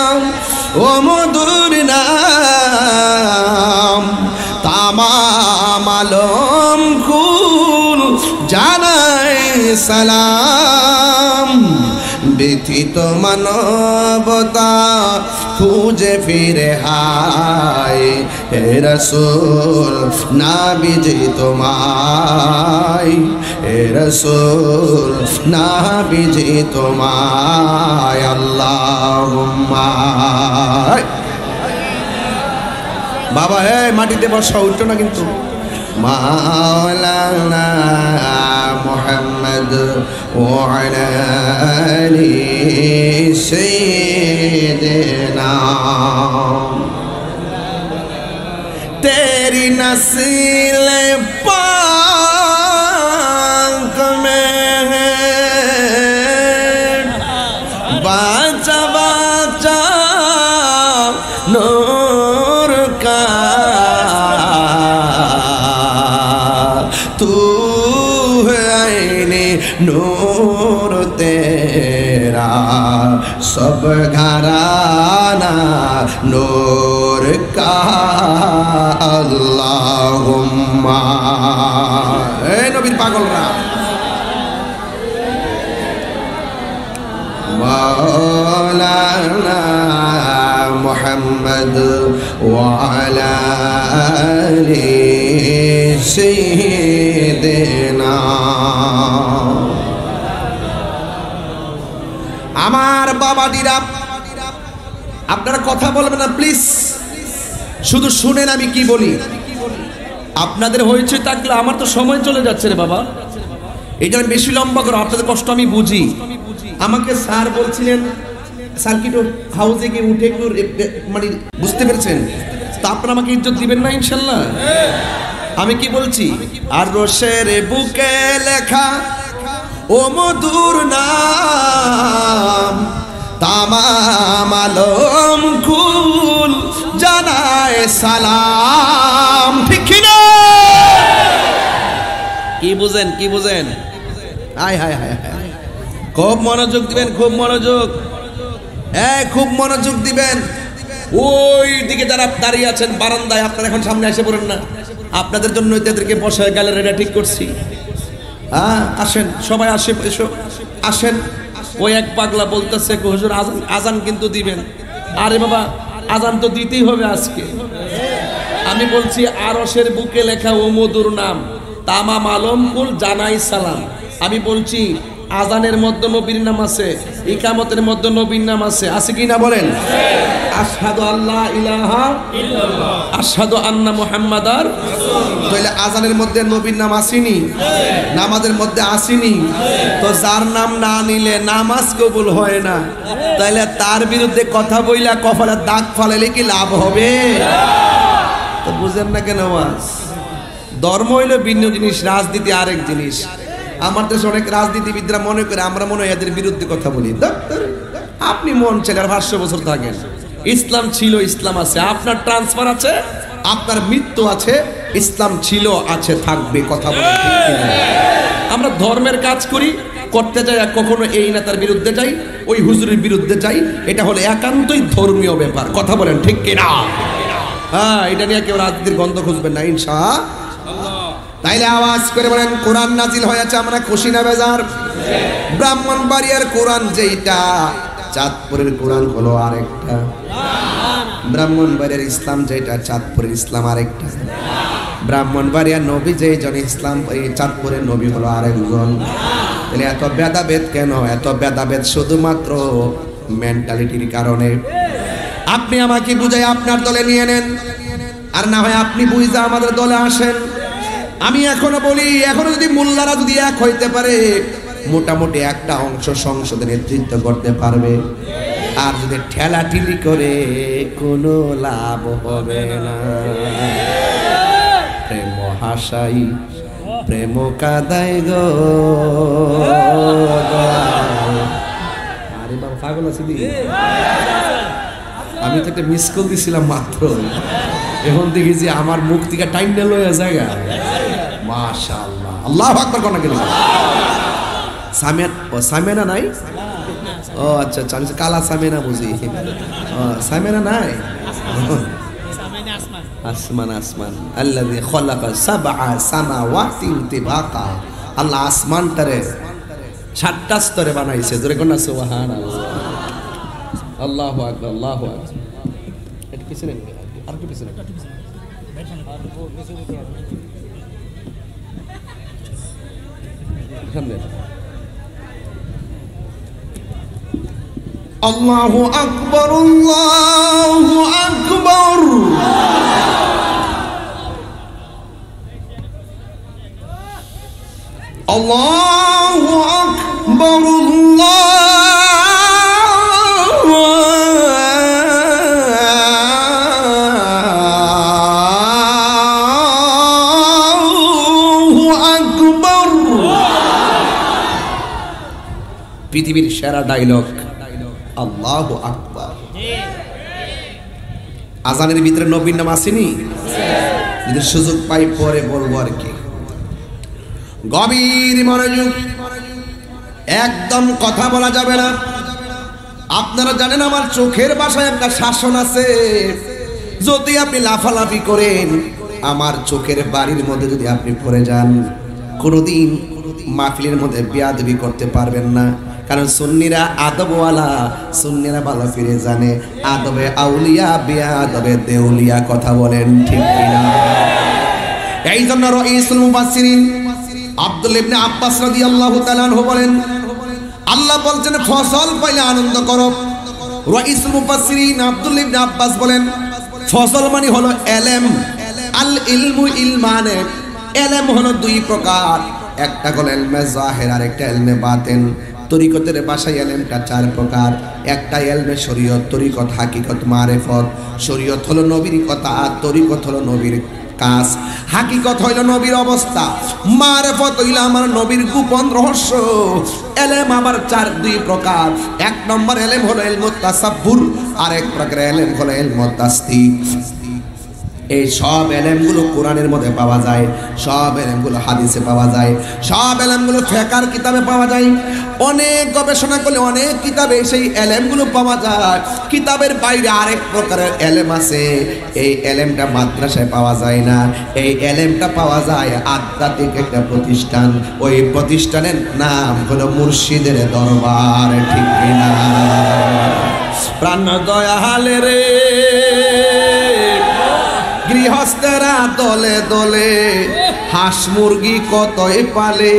ও মধুর নাম, তামাম আলম কুল জানাই সালাম। ব্যথিত মানবতা খুঁজে ফিরে হায়, হে রাসূল নাবিজি তোমায়, হে রাসূল নাবিজি তোমায়। আল্লাহুম্মা বাবা মাটিতে বসা, উঠো না কিন্তু। মাওলানা মুহাম্মদ ওয়া আলা আলি সাইয়্যিদিনা তেরি নসিল পাক মে বাঁচা বাঁচা নূর কা तू है आईने नूर तेरा, सब घराना नूर का। अल्लाहुम्मा ए नबीर पागलरा मौलाना मुहम्मद वा अला आलि সাইয়্যিদিনা। আমার বাবাজিরা আপনারা কথা বলবেন না প্লিজ, শুধু শুনেন আমি কি বলি। আপনাদের হয়েছে থাকলে আমার তো সময় চলে যাচ্ছে রে বাবা, এই জন্য বেশি লম্বা করো। আপনাদের কষ্ট আমি বুঝি। আমাকে স্যার বলছিলেন সার্কিট হাউসে গিয়ে উঠে একটু মানে বুঝতে পেরেছেন তা আপনারা আমাকে ইজ্জত দিবেন না ইনশাল্লাহ? আমি কি বলছি? আর রোশের বুকে লেখা ও মধুর নাম, তামাম আলম কুল জানায় সালাম। ঠিক কি না? কি বুঝেন কি বুঝেন? হায় হায় হায় হায়, খুব মনোযোগ দিবেন, খুব মনোযোগ, খুব মনোযোগ দিবেন। ওই দিকে যারা দাঁড়িয়ে আছেন বারান্দায়, আপনারা এখন সামনে এসে পড়েন না। আপনাদের জন্য তাদেরকে বসায় গ্যালারিটা ঠিক করছি। হ্যাঁ আসেন সবাই, আসে এসো আসেন। ওই এক পাগলা বলতেছে হুজুর আজান কিন্তু দিবেন। আরে বাবা আজান তো দিতেই হবে আজকে। আমি বলছি আরশের বুকে লেখা ও মধুর নাম, তামাম আলম কুল জানাই সালাম। আমি বলছি আজানের মধ্যে নবীর নাম আছে, ইকামতের মধ্যে নবীর নাম আছে, আছে কি না বলেন? আশহাদু আল্লা ইলাহা ইল্লাল্লাহ আশহাদু আন্না মুহাম্মাদার রাসূলুল্লাহ। তাহলে আজানের মধ্যে নবীর নাম আসেনি? নামাজের মধ্যে আসেনি? তো যার নাম না নিলে নামাজ কবুল হয় না, তাহলে তার বিরুদ্ধে কথা বইলা কপালে দাগ ফালাইলে কি লাভ হবে? তো বুঝেন না কেন? ধর্ম হইল ভিন্ন জিনিস, রাজনীতি আরেক জিনিস। আমার দেশে অনেক রাজনীতিবিদরা মনে করে আমরা মনে হয় এদের বিরুদ্ধে কথা বলি। আপনি মন চাইলে আর 500 বছর থাকেন, ইসলাম ছিল ইসলাম আছে, আপনার ট্রান্সফার আছে, আপনার মৃত্যু আছে, ইসলাম ছিল আছে থাকবে। কথা বলে আমরা ধর্মের কাজ করি, করতে চাই কখনো এই নেতার বিরুদ্ধে যাই, ওই হুজুরের বিরুদ্ধে যাই, এটা হলো একান্তই ধর্মীয় ব্যাপার। কথা বলেন ঠিক কিনা? হ্যাঁ, এটা নিয়ে কেউ রাজনীতির গন্ধ খুঁজবেন না ইনশাআল্লাহ। তাইলে আওয়াজ করে বলেন, কোরআন নাজিল হয়েছে, আমরা খুশি না বেজার? ব্রাহ্মণবাড়িয়ার কোরআন যেইটা, চাঁদপুরের কোরআন হলো আরেকটা। ব্রাহ্মণবাড়িয়ার ইসলাম যেটা, চাঁদপুরের ইসলাম আরেকটা। ব্রাহ্মণবাড়িয়ার নবী যেইজন, ইসলাম এই চাঁদপুরের নবী হলো আরেকজন। তাহলে এত ভেদাভেদ কেন? এত ভেদাভেদ শুধুমাত্র মেন্টালিটির কারণে। আপনি আমাকে বুঝাই আপনার দলে নিয়ে নেন, আর না হয় আপনি বুঝে আমাদের দলে আসেন। আমি এখনো বলি, এখনো যদি মোল্লারা যদি এক হইতে পারে, মোটামুটি একটা অংশ সংসদে নেতৃত্ব করতে পারবে। আর যদি ঠেলাঠিলি করে কোনো লাভ হবে না। প্রেম হাসাই প্রেম কাদাই গো। আরে বাবা পাগল আছে দি, আমি তো একটা মিস কল দিছিলাম মাত্র, এখন দেখি যে আমার মুখ থেকে টাইম নিল জায়গা। মাশাআল্লাহ, আল্লাহু আকবার। কোন গেল সামেনা নাই? ও আচ্ছা আচ্ছা, আমি কালা সামেনা বুঝি। সামেনা নাই, আসমান। আসমান আল্লাযী খালাকা সাবআ সামাওয়াতি তিবাকা। আল্লাহ আসমানটারে 7টা স্তরে বানাইছে। জোরে কোন সুবহানাল্লাহ, আল্লাহু আকবার, আল্লাহু আকবার। এটা পিছনে আর কি পিছনে আল্লাহু আকবার, আল্লাহু আকবার। আল্লাহু আকবার, পৃথিবীর সেরা ডায়লগ আল্লাহু আকবার। আজানের ভিতরে নবীর নাম আসেনি? যদি সুযোগ পাই পরে বলবো আর কি। গভীর মনোযোগ, একদম কথা বলা যাবে না। আপনারা জানেন আমার চোখের ভাষায় একটা শাসন আছে। যদি আপনি লাফালাফি করেন, আমার চোখের বাড়ির মধ্যে যদি আপনি পড়ে যান, কোনোদিন মাহফিলের মধ্যে বেয়াদবি করতে পারবেন না। কারণ সুন্নিরা আদবওয়ালা, সুন্নিরা ভালো ফিরে জানে আদবে আউলিয়া বেয়াদবে দেউলিয়া। কথা বলেন ঠিক কিনা? এই জন্য রাইসুল মুফাসসিরিন আব্দুল্লাহ ইবনে আব্বাস রাদিয়াল্লাহু তাআলা আনহু বলেন, আল্লাহ বলছেন ফসল পাইলে আনন্দ করো। রাইসুল মুফাসসিরিন আব্দুল্লাহ ইবনে আব্বাস বলেন, ফসল মানে হলো এলেম। আল ইলমু ইলমানে, এলেম হলো 2 প্রকার। একটা হলো ইলমে জাহির, আর একটা ইলমে বাতিন। তরিকতের ভাষায় এলেমটা 4 প্রকার। একটা এলমে শরীয়ত, তরিকত হাকিকত মারিফত। শরীয়ত হলো নবীর কথা, আর তরিকত হলো নবীর কাজ। হাকিকত হইল নবীর অবস্থা, মারিফত হইল আমার নবীর গোপন রহস্য। এলেম আবার 2 প্রকার। 1 নম্বর এলেম হলো ইলমুত তাসাব্বুর, আর 1 প্রকার এলেম হলো ইলমুত তাসদীক। এই সব এলেমগুলো কোরআনের মধ্যে পাওয়া যায়, সব এলেমগুলো হাদিসে পাওয়া যায়, সব এলেমগুলো ফিকহের কিতাবে পাওয়া যায়। অনেক গবেষণা করলে অনেক কিতাবে সেই এলেমগুলো পাওয়া যায়। কিতাবের বাইরে আরেক প্রকারের এলেম আছে, এই এলেমটা মাদ্রাসায় পাওয়া যায় না। এই এলেমটা পাওয়া যায় আধ্যাত্মিক একটা প্রতিষ্ঠান। ওই প্রতিষ্ঠানের নাম হলো মুর্শিদের দরবার। ঠিক কিনা? প্রাণ দয়াল রে, গৃহস্থেরা দলে দলে হাঁস মুরগি কতই পালে,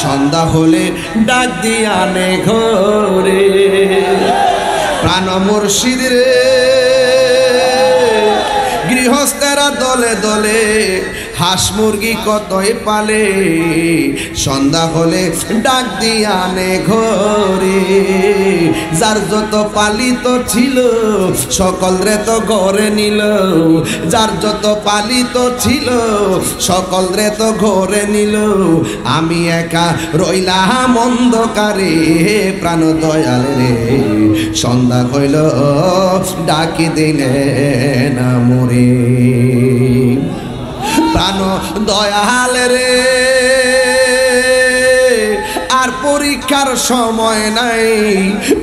সন্ধ্যা হলে ডাক দিয়ে আনে ঘরে। প্রাণ মুর্শিদ রে, গৃহস্থেরা দলে দলে হাঁস মুরগি কতই পালে, সন্ধ্যা হলে ডাক দিয়ে আনে ঘরে। যার যত পালিত ছিল সকল রে তো ঘরে নিল, যার যত পালিত ছিল সকল রে তো ঘরে নিল। আমি একা রইলাম অন্ধকারে, প্রাণ দয়াল রে, সন্ধ্যা হইল ডাকি দিলে না মরে। প্রাণ দয়াল রে, ভিক্ষার সময় নাই,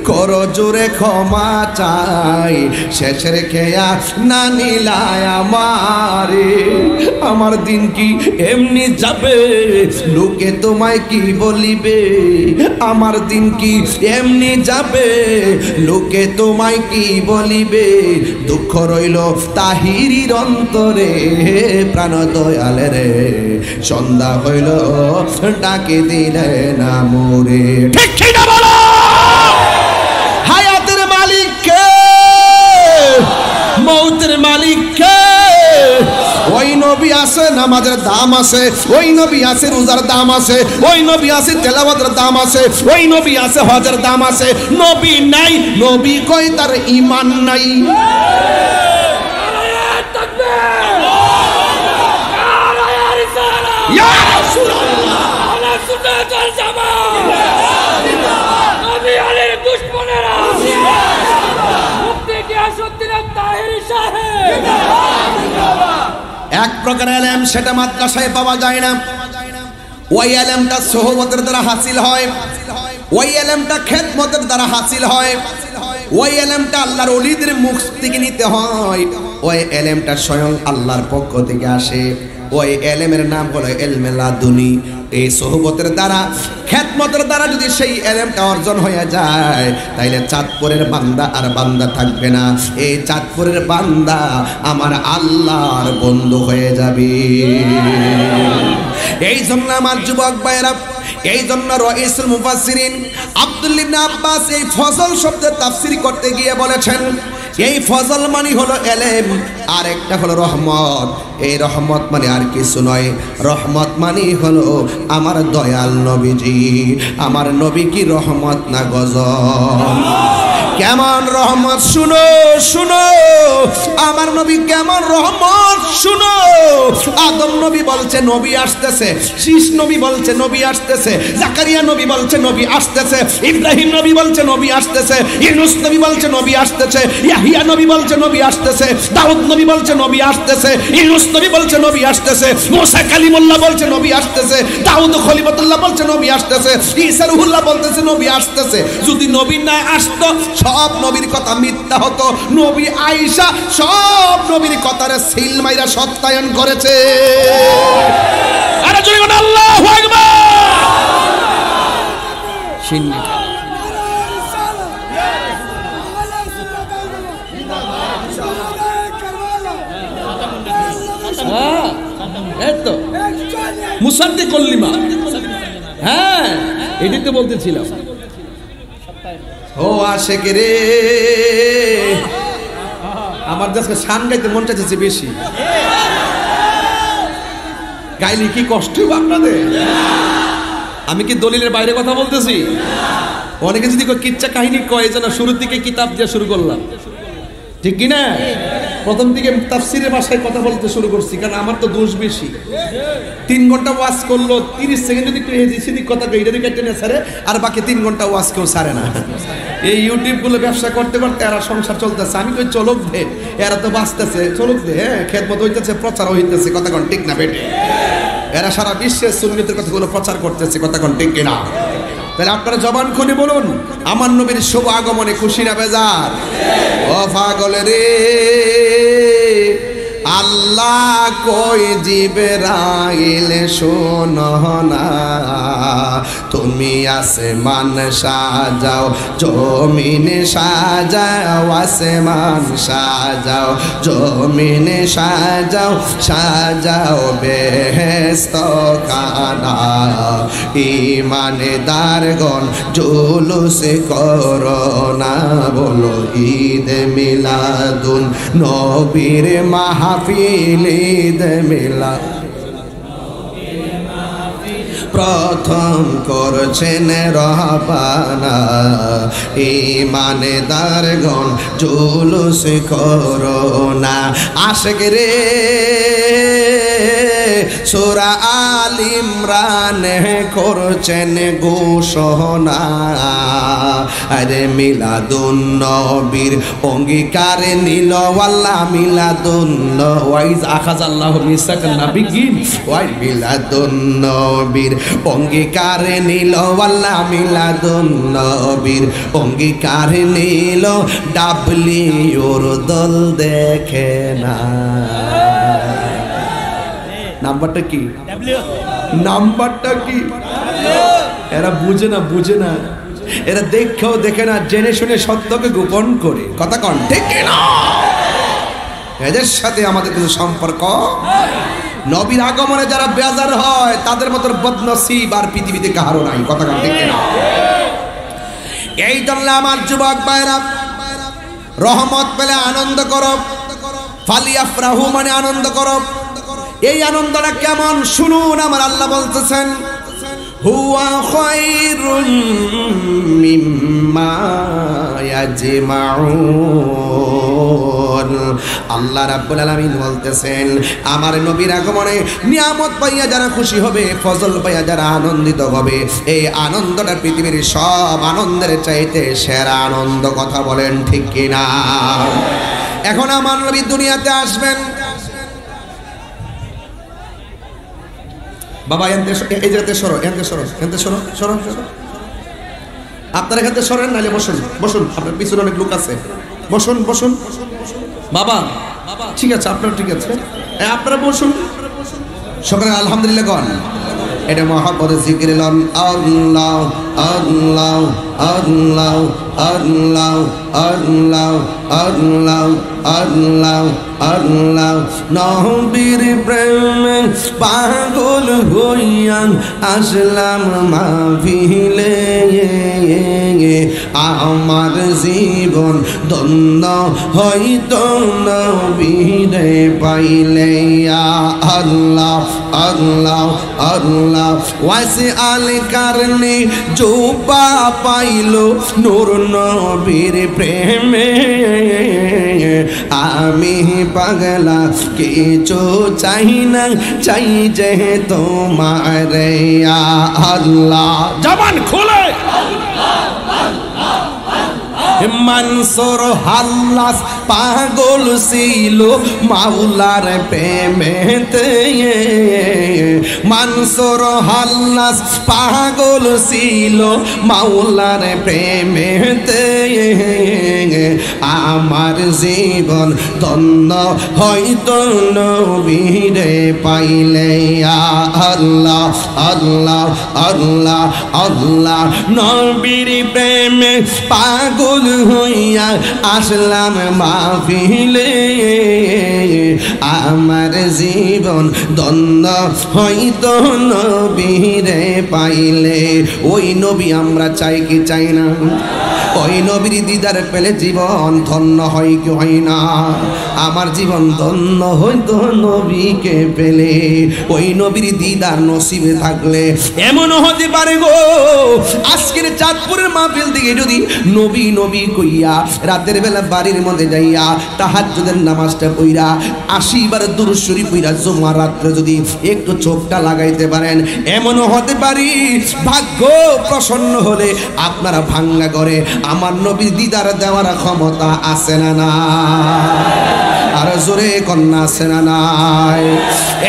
করো জোরে ক্ষমা চাই, শেষের খেয়া না নিলায় আমারে। আমার দিন কি এমনি যাবে, লোকে তোমায় কি বলিবে? আমার দিন কি এমনি যাবে, লোকে তোমায় কি বলিবে? দুঃখ রইল তাহিরির অন্তরে, প্রাণ দয়ালে রে, সন্ধ্যা হইল ডাকে দিলে না মোরে। ঠিক ঠিক না বলো? হায়াতের মালিক কে, মৌতের মালিক কে? ওই নবী আছে নামাজের দাম আছে, ওই নবী আছে রোজার দাম আছে, ওই নবী আছে তেলাওয়াতের দাম আছে, ওই নবী আছে হজের দাম আছে। নবী নাই, নবী কই তার ঈমান নাই। ইয়া রাসূলুল্লাহ, আলা সুন্নাত ওয়াল জামাত, নবী আলীর দুশমনেরা, মুফতি গিয়াসউদ্দিন তাহিরি সাহেব। এক প্রকার ইলম, সেটা মাদ্রাসায় পাওয়া যায় না। ওই ইলমটা সোহবতের দ্বারা হাসিল হয়, ওই ইলমটা খেদমতের দ্বারা হাসিল হয়, ওই ইলমটা আল্লাহর ওলিদের মুখ থেকে নিতে হয়, ওই ইলমটা স্বয়ং আল্লাহর পক্ষ থেকে আসে। ওই ইলমের নাম হলো ইলমে লাদুনী। এই সোহবতের দ্বারা, খেদমতের দ্বারা যদি সেই ইলমটা অর্জন হয়ে যায়, তাইলে চাঁদপুরের বান্দা আর বান্দা থাকবে না। এই চাঁদপুরের বান্দা আমার আল্লাহর বন্ধু হয়ে যাবে। এই জন্য আমার যুবক ভাইরা, এই জন্য রাইসুল মুফাসসিরিন আব্দুল্লাহ ইবনে আব্বাস এই ফজল শব্দের তাফসীর করতে গিয়ে বলেছেন, এই ফজল মানে হলো ইলম, আর একটা হলো রহমত। এই রহমত মানে আর কিছু নয়, রহমত মানে হলো আমার দয়াল নবীজি। আমার নবী কি রহমত না গজব? কেমন রহমত শুনো শুনো, আমার নবী কেমন রহমত শুনো। আদম নবী বলছে নবী আসতেছে, শীষ নবী বলছে নবী আসতেছে, জাকারিয়া নবী বলছে নবী আসতেছে, ইব্রাহিম নবী বলছে নবী আসতেছে, ইউনূস নবী বলছে নবী আসতেছে, ইয়াহিয়া নবী বলছে নবী আসতেছে, দাউদ নবী বলছে নবী আসতেছে, ইউনূস নবী বলছে নবী আসতেছে, মুসা কালিমুল্লাহ বলছে নবী আসতেছে, দাউদ খলিফাতুল্লাহ বলছে নবী আসতেছে, ঈসা রূহুল্লাহ বলতেছে নবী আসতেছে। যদি নবী না আসতো, সব নবীর কথা মিথ্যা হতো। নবী আয়েশা সব নবীর কথারে সিল মাইরা সত্যায়ন করেছে। আরে জয় গো আল্লাহু আকবার। শিন্নি এতো মুসাদ্দিক কল্লিমা, হ্যাঁ এটাই তো বলতেছিলাম। ও আশেক রে, আমার দেশকে শান গাইতে মন চাইছে বেশি। গাইলে কি কষ্ট হবে আপনাদের? আমি কি দলিলের বাইরে কথা বলতেছি? অনেকে যদি কিচ্ছা কাহিনী কয়, যেন শুরুর দিকে কিতাব দিয়ে শুরু করলাম, ঠিক কিনা? প্রথম দিকে তাফসীরের ভাষায় কথা বলতে শুরু করছি, কারণ আমার তো দোষ বেশি। 3 ঘন্টা ওয়াজ করলো, 30 সেকেন্ড যদি একটু এদিক সেদিক কথা কই, এটা দিকে একটা না ছাড়ে, আর বাকি 3 ঘন্টা ওয়াজ কেউ ছাড়ে না। এই ইউটিউব গুলো ব্যবসা করতে করতে এরা সংসার চলতেছে। আমি কই চলক দে, এরা তো বাঁচতেছে, চলক দে, হ্যাঁ খেদমত হইতেছে, প্রচার হইতেছে, কথা কোন ঠিক না বেটে? এরা সারা বিশ্বে সুন্নতের কথাগুলো প্রচার করতেছে, কথা কোন ঠিক কিনা? তাহলে আপনারা জবান খুলে বলুন, আমার নবীর শুভ আগমনে খুশি না বেজার? ও পাগল রে, আল্লাহ কই জিবরাইল শোনো না, তুমি আসমান সাজাও, জমিন সাজাও, আসমান সাজাও, জমিন সাজাও, সাজাও বেহেশত খানা। ঈমানদারগণ জুলুস করো না, বলো ঈদ মিলাদুন নবীর মাহফিল, ঈদ মিলাদ প্রথম করছেন রহবানা। ঈমানদারগণ জুলুস করো না। আশেক রে সূরা আল ইমরানে করছেন ঘোষণা আরে মিলাদুন নবীর অঙ্গীকার নিল আল্লাহ মিলাদুন ওয়াইজ আখাযাল্লাহু মিসাকান নাবিয়্যিন ওয়াই মিলাদুন নবীর অঙ্গীকার নিল আল্লাহ মিলাদুন নবীর অঙ্গীকার নিল ডাবলিউর দল দেখে না নাম্বারটা কি নাম্বারটা কি এরা বুঝে না এরা দেখেও দেখে না জেনে শুনে সত্যকে গোপন করে কথা কন ঠিক না এদের সাথে আমাদের কোনো সম্পর্ক নবীর আগমনে যারা বেজার হয় তাদের মতো বদনসিব আর পৃথিবীতে কারো নাই কথা কন ঠিক না এই জন্য আমার যুবক ভাইরা রহমত পেলে আনন্দ করো ফালিয়াফরাহু মানে আনন্দ করো এই আনন্দটা কেমন শুনুন আমার আল্লাহ বলতেছেন হুয়া খায়রুম মিম্মা ইয়াজমাউন আল্লাহ রাব্বুল আলামিন বলতেছেন আমার নবীর আগমনে নিয়ামত পাইয়া যারা খুশি হবে ফজল পাইয়া যারা আনন্দিত হবে এই আনন্দটা পৃথিবীর সব আনন্দের চাইতে সেরা আনন্দ কথা বলেন ঠিক কিনা এখন আমার নবী দুনিয়াতে আসবেন বাবা এই জায়গাতে সরো আপনার এখানে সরেন নাহলে বসুন আপনার পিছনে অনেক লোক আছে বসুন বাবা ঠিক আছে আপনার ঠিক আছে আপনারা বসুন সকালে আলহামদুলিল্লাহ গন এটা মহাপদে জিকির লন আল্লাহ আল্লাহ আল্লাহ আল্লাহ আল্লাহ আল্লাহ আল্লাহ আল্লাহ নবীর প্রেমে পাগল হইয়া আসলাম মাহফিলে আমার জীবন ধন্য হইতো নবীরে পাইলে আল্লাহ আল্লাহ আল্লাহ ওয়াসি আল কারণে জোবা পাইলো নূর নবীর প্রেমে আমি পাগলা কিছু চাই না চাই যে তোমার আল্লাহ জবান খুলে মানসুর হাল্লাস পাগল ছিল মাওলার প্রেমেতে মানসুর হাল্লাস পাগল ছিল মাওলার প্রেমেতে আমার জীবন ধন্য হয়তো নবীরে পাইলে আল্লাহ আল্লাহ আল্লাহ আল্লাহ নবীর প্রেমে পাগল হইয়া আসলাম মাহফিলে আমার জীবন ধন্য হয়তো নবীরে পাইলে ওই নবী আমরা চাই কি চাই না ওই নবীর দিদার পেলে জীবন ধন্য হয় কি হয় না আমার জীবন ধন্য হয়তো নবীকে পেলে ওই নবীর দিদার নসিবে থাকলে এমন হতে পারে গো আজকের চাঁদপুরের মাহফিল থেকে যদি নবী নবী কইয়া রাতের বেলা বাড়ির মধ্যে যাইয়া তাহাজ্জুদের নামাজটা পইরা 80 বার দুরূদ শরীফ পইরা জুমার রাত্রে যদি একটু চোখটা লাগাইতে পারেন এমনও হতে পারি ভাগ্য প্রসন্ন হলে আপনারা ভাঙ্গা করে আমার নবীর দিদার দেওয়ার ক্ষমতা আছে না না আর জোরে কন্যা আছে না নাই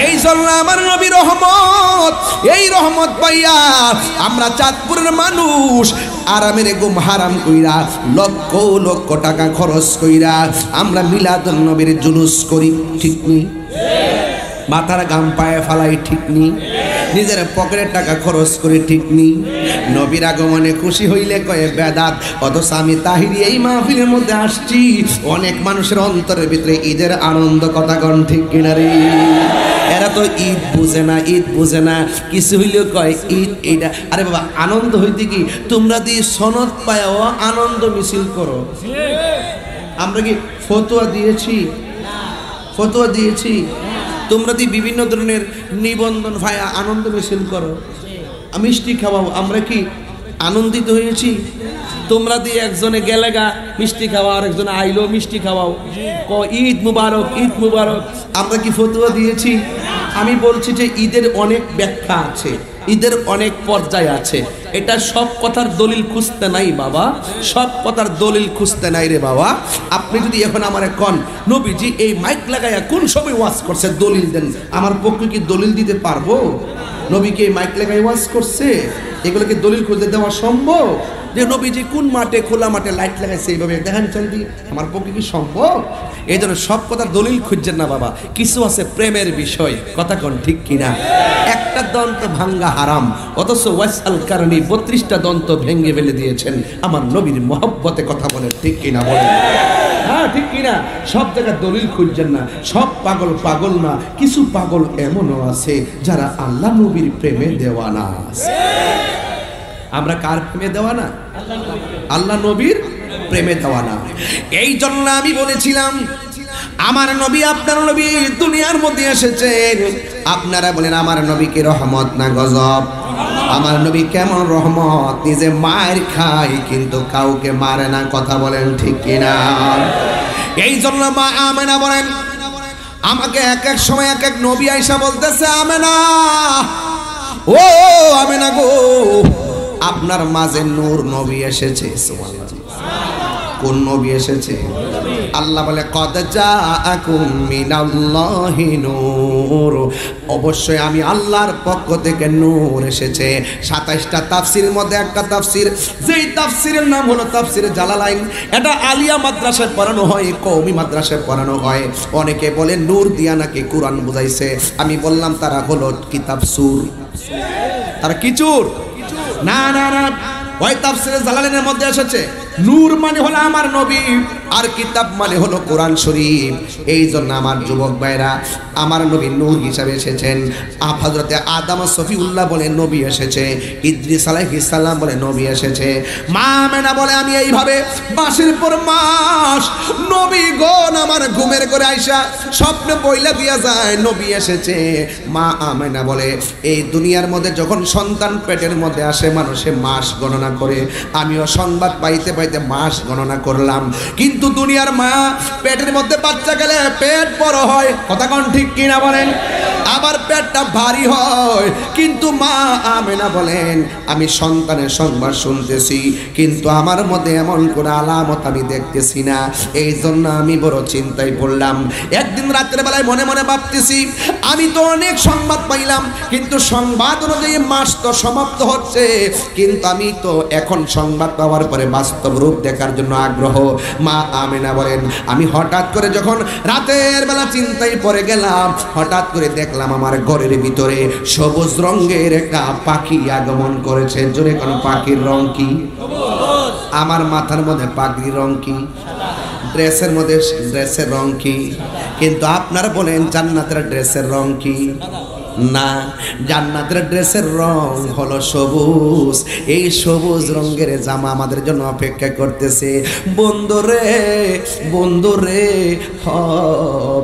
এই জন্য আমার নবী রহমত এই রহমত পাইয়া আমরা চাঁদপুরের মানুষ আরামের ঘুম হারাম কইরা লক্ষ লক্ষ টাকা খরচ কইরা আমরা মিলাদুন নবীর জুলুস করি ঠিক নেই মাথার গাম পায়ে ফালাই ঠিক নেই নিজের পকেটের টাকা খরচ করে ঠিক নেই নবীর আগমনে খুশি হইলে কয়ে বেদাত অথচ আমি তাহিরি এই মাহফিলের মধ্যে আসছি অনেক মানুষের অন্তরের ভিতরে ঈদের আনন্দ কথা কন ঠিক কিনা রে এরা তো ঈদ বুঝে না কিছু হইলেও কয় ঈদ এইটা আরে বাবা আনন্দ হইতে কি তোমরা দিয়ে সনদ পায়াও আনন্দ মিছিল করো আমরা কি ফতোয়া দিয়েছি তোমরা দিয়ে বিভিন্ন ধরনের নিবন্ধন ভাইয়া আনন্দ মিছিল করো মিষ্টি খাওয়াও আমরা কি আনন্দিত হয়েছি তোমরা দিয়ে একজনে গেলেগা মিষ্টি খাওয়া আর একজনে আইলো মিষ্টি খাওয়াও ঈদ মুবারক আমরা কি ফতোয়া দিয়েছি আমি বলছি যে ঈদের অনেক ব্যাখ্যা আছে, ঈদের অনেক পর্যায় আছে। এটা সব কথার দলিল খুঁজতে নাই বাবা, সব কথার দলিল খুঁজতে নাই রে বাবা। আপনি যদি এখন আমারে কন নবীজি এই মাইক লাগাইয়া কোন সময় ওয়াজ করছে দলিল দেন, আমার পক্ষে কি দলিল দিতে পারবো? নবীকে এই মাইক লাগাই ওয়াজ করছে, এগুলোকে দলিল খুঁজে দেওয়া সম্ভব? যে নবীজি কোন মাঠে, খোলা মাঠে লাইট লাগাইছে এইভাবে দেখান চলবি, আমার পক্ষে কি সম্ভব? এই জন্য সব কথার দলিল খুঁজছেন না বাবা। কিছু আছে প্রেমের বিষয়, কথা কোন ঠিক কিনা? একটা দন্ত ভাঙ্গা হারাম, অথচ ওয়াসাল কারণে 32টা দন্ত ভেঙে ফেলে দিয়েছেন আমার নবীর মহব্বতে। কথা বলে ঠিক কিনা বলেন? হ্যাঁ ঠিক কিনা? সব জায়গায় দলিল খুঁজছেন না। সব পাগল পাগল না, কিছু পাগল এমনও আছে যারা আল্লাহ নবীর প্রেমে দেওয়ানা আছে। আমরা কার প্রেমে দেওয়ানা? আল্লাহ নবীর প্রেমে দেওয়ানা। এই জন্য আমি বলেছিলাম আমার নবী আপনার নবী দুনিয়ার মধ্যে এসেছেন, আপনারা বলেন আমার নবী কি রহমত না গজব? আমার নবী কেমন রহমত, নিজে মার খায় কিন্তু কাউকে মারে না। কথা বলেন ঠিক কিনা? এই জন্য মা আমেনা বলেন আমাকে এক এক সময় এক এক নবী আয়েশা বলতেছে আমেনা, ও আমেনা গো, আপনার মাঝে নূর নবী এসেছে। কোন নবী এসেছে? আল্লাহ বলে কদ জাআকুম মিনাল্লাহি নূর, অবশ্যই আমি আল্লাহর পক্ষ থেকে নূর এসেছে। 27টা তাফসীরের মধ্যে একটা তাফসীর, যেই তাফসীরের নাম হলো তাফসীরে জালালাইন। এটা আলিয়া মাদ্রাসায় পড়ানো হয়, কওমি মাদ্রাসায় পড়ানো হয়। অনেকে বলে নূর দিয়া নাকি কোরআন বুঝাইছে। আমি বললাম তারা হলো কিতাব সুর, তারা কি চুর? না না না, ওই তাফসীরে জালালাইনের মধ্যে এসেছে নূর মানে হলো আমার নবী, আর কিতাব মানে হলো কোরআন শরীফ। এই জন্য আমার যুবক ভাইরা, আমার নবী নূর হিসাবে এসেছেন। হযরতে আদম সফিউল্লাহ বলে নবী এসেছে, ইদ্রিস আলাইহিস সালাম বলে নবী এসেছে। মা আমেনা বলে আমি এইভাবে মাসের পর মাস নবীগণ আমার ঘুমের ঘরে আইসা স্বপ্নে বইলা দিয়া যায় নবী এসেছে। মা আমেনা বলে এই দুনিয়ার মধ্যে যখন সন্তান পেটের মধ্যে আসে মানুষে মাস গণনা করে, আমিও সংবাদ পাইতে পাইতে মাস গণনা করলাম। কিন্তু দুনিয়ার মা পেটের মধ্যে বাচ্চা গেলে পেট বড় হয়, কথা কোন ঠিক কিনা বলেন? আবার পেটটা ভারী হয়। কিন্তু মা আমেনা বলেন আমি সন্তানের সংবাদ শুনতেছি কিন্তু আমার মধ্যে এমন কোন আলামত আমি দেখতেছি না। এই জন্য আমি বড় চিন্তায় পড়লাম। একদিন রাতের বেলায় মনে মনে ভাবতেছি আমি তো অনেক সংবাদ পাইলাম, কিন্তু সংবাদ অনুযায়ী মাস তো সমাপ্ত হচ্ছে, কিন্তু আমি তো এখন সংবাদ পাওয়ার পরে বাস্তব রূপ দেখার জন্য আগ্রহ। মা আমেনা বলেন আমি হঠাৎ করে যখন রাতের বেলা চিন্তায় পড়ে গেলাম, হঠাৎ করে দেখলাম আমার ঘরের ভিতরে সবুজ রঙের একটা পাখি আগমন করেছে। জোরে কোন পাখির রং কি? আমার মাথার মধ্যে পাখির রং কি? ড্রেসের মধ্যে ড্রেসের রং কি? কিন্তু আপনারা বলেন জান্নাতের ড্রেসের রং কি? না, জান্নাতের ড্রেসের রং হলো সবুজ। এই সবুজ রঙের জামা আমাদের জন্য অপেক্ষা করতেছে। বন্ধুরে বন্ধুরে, হ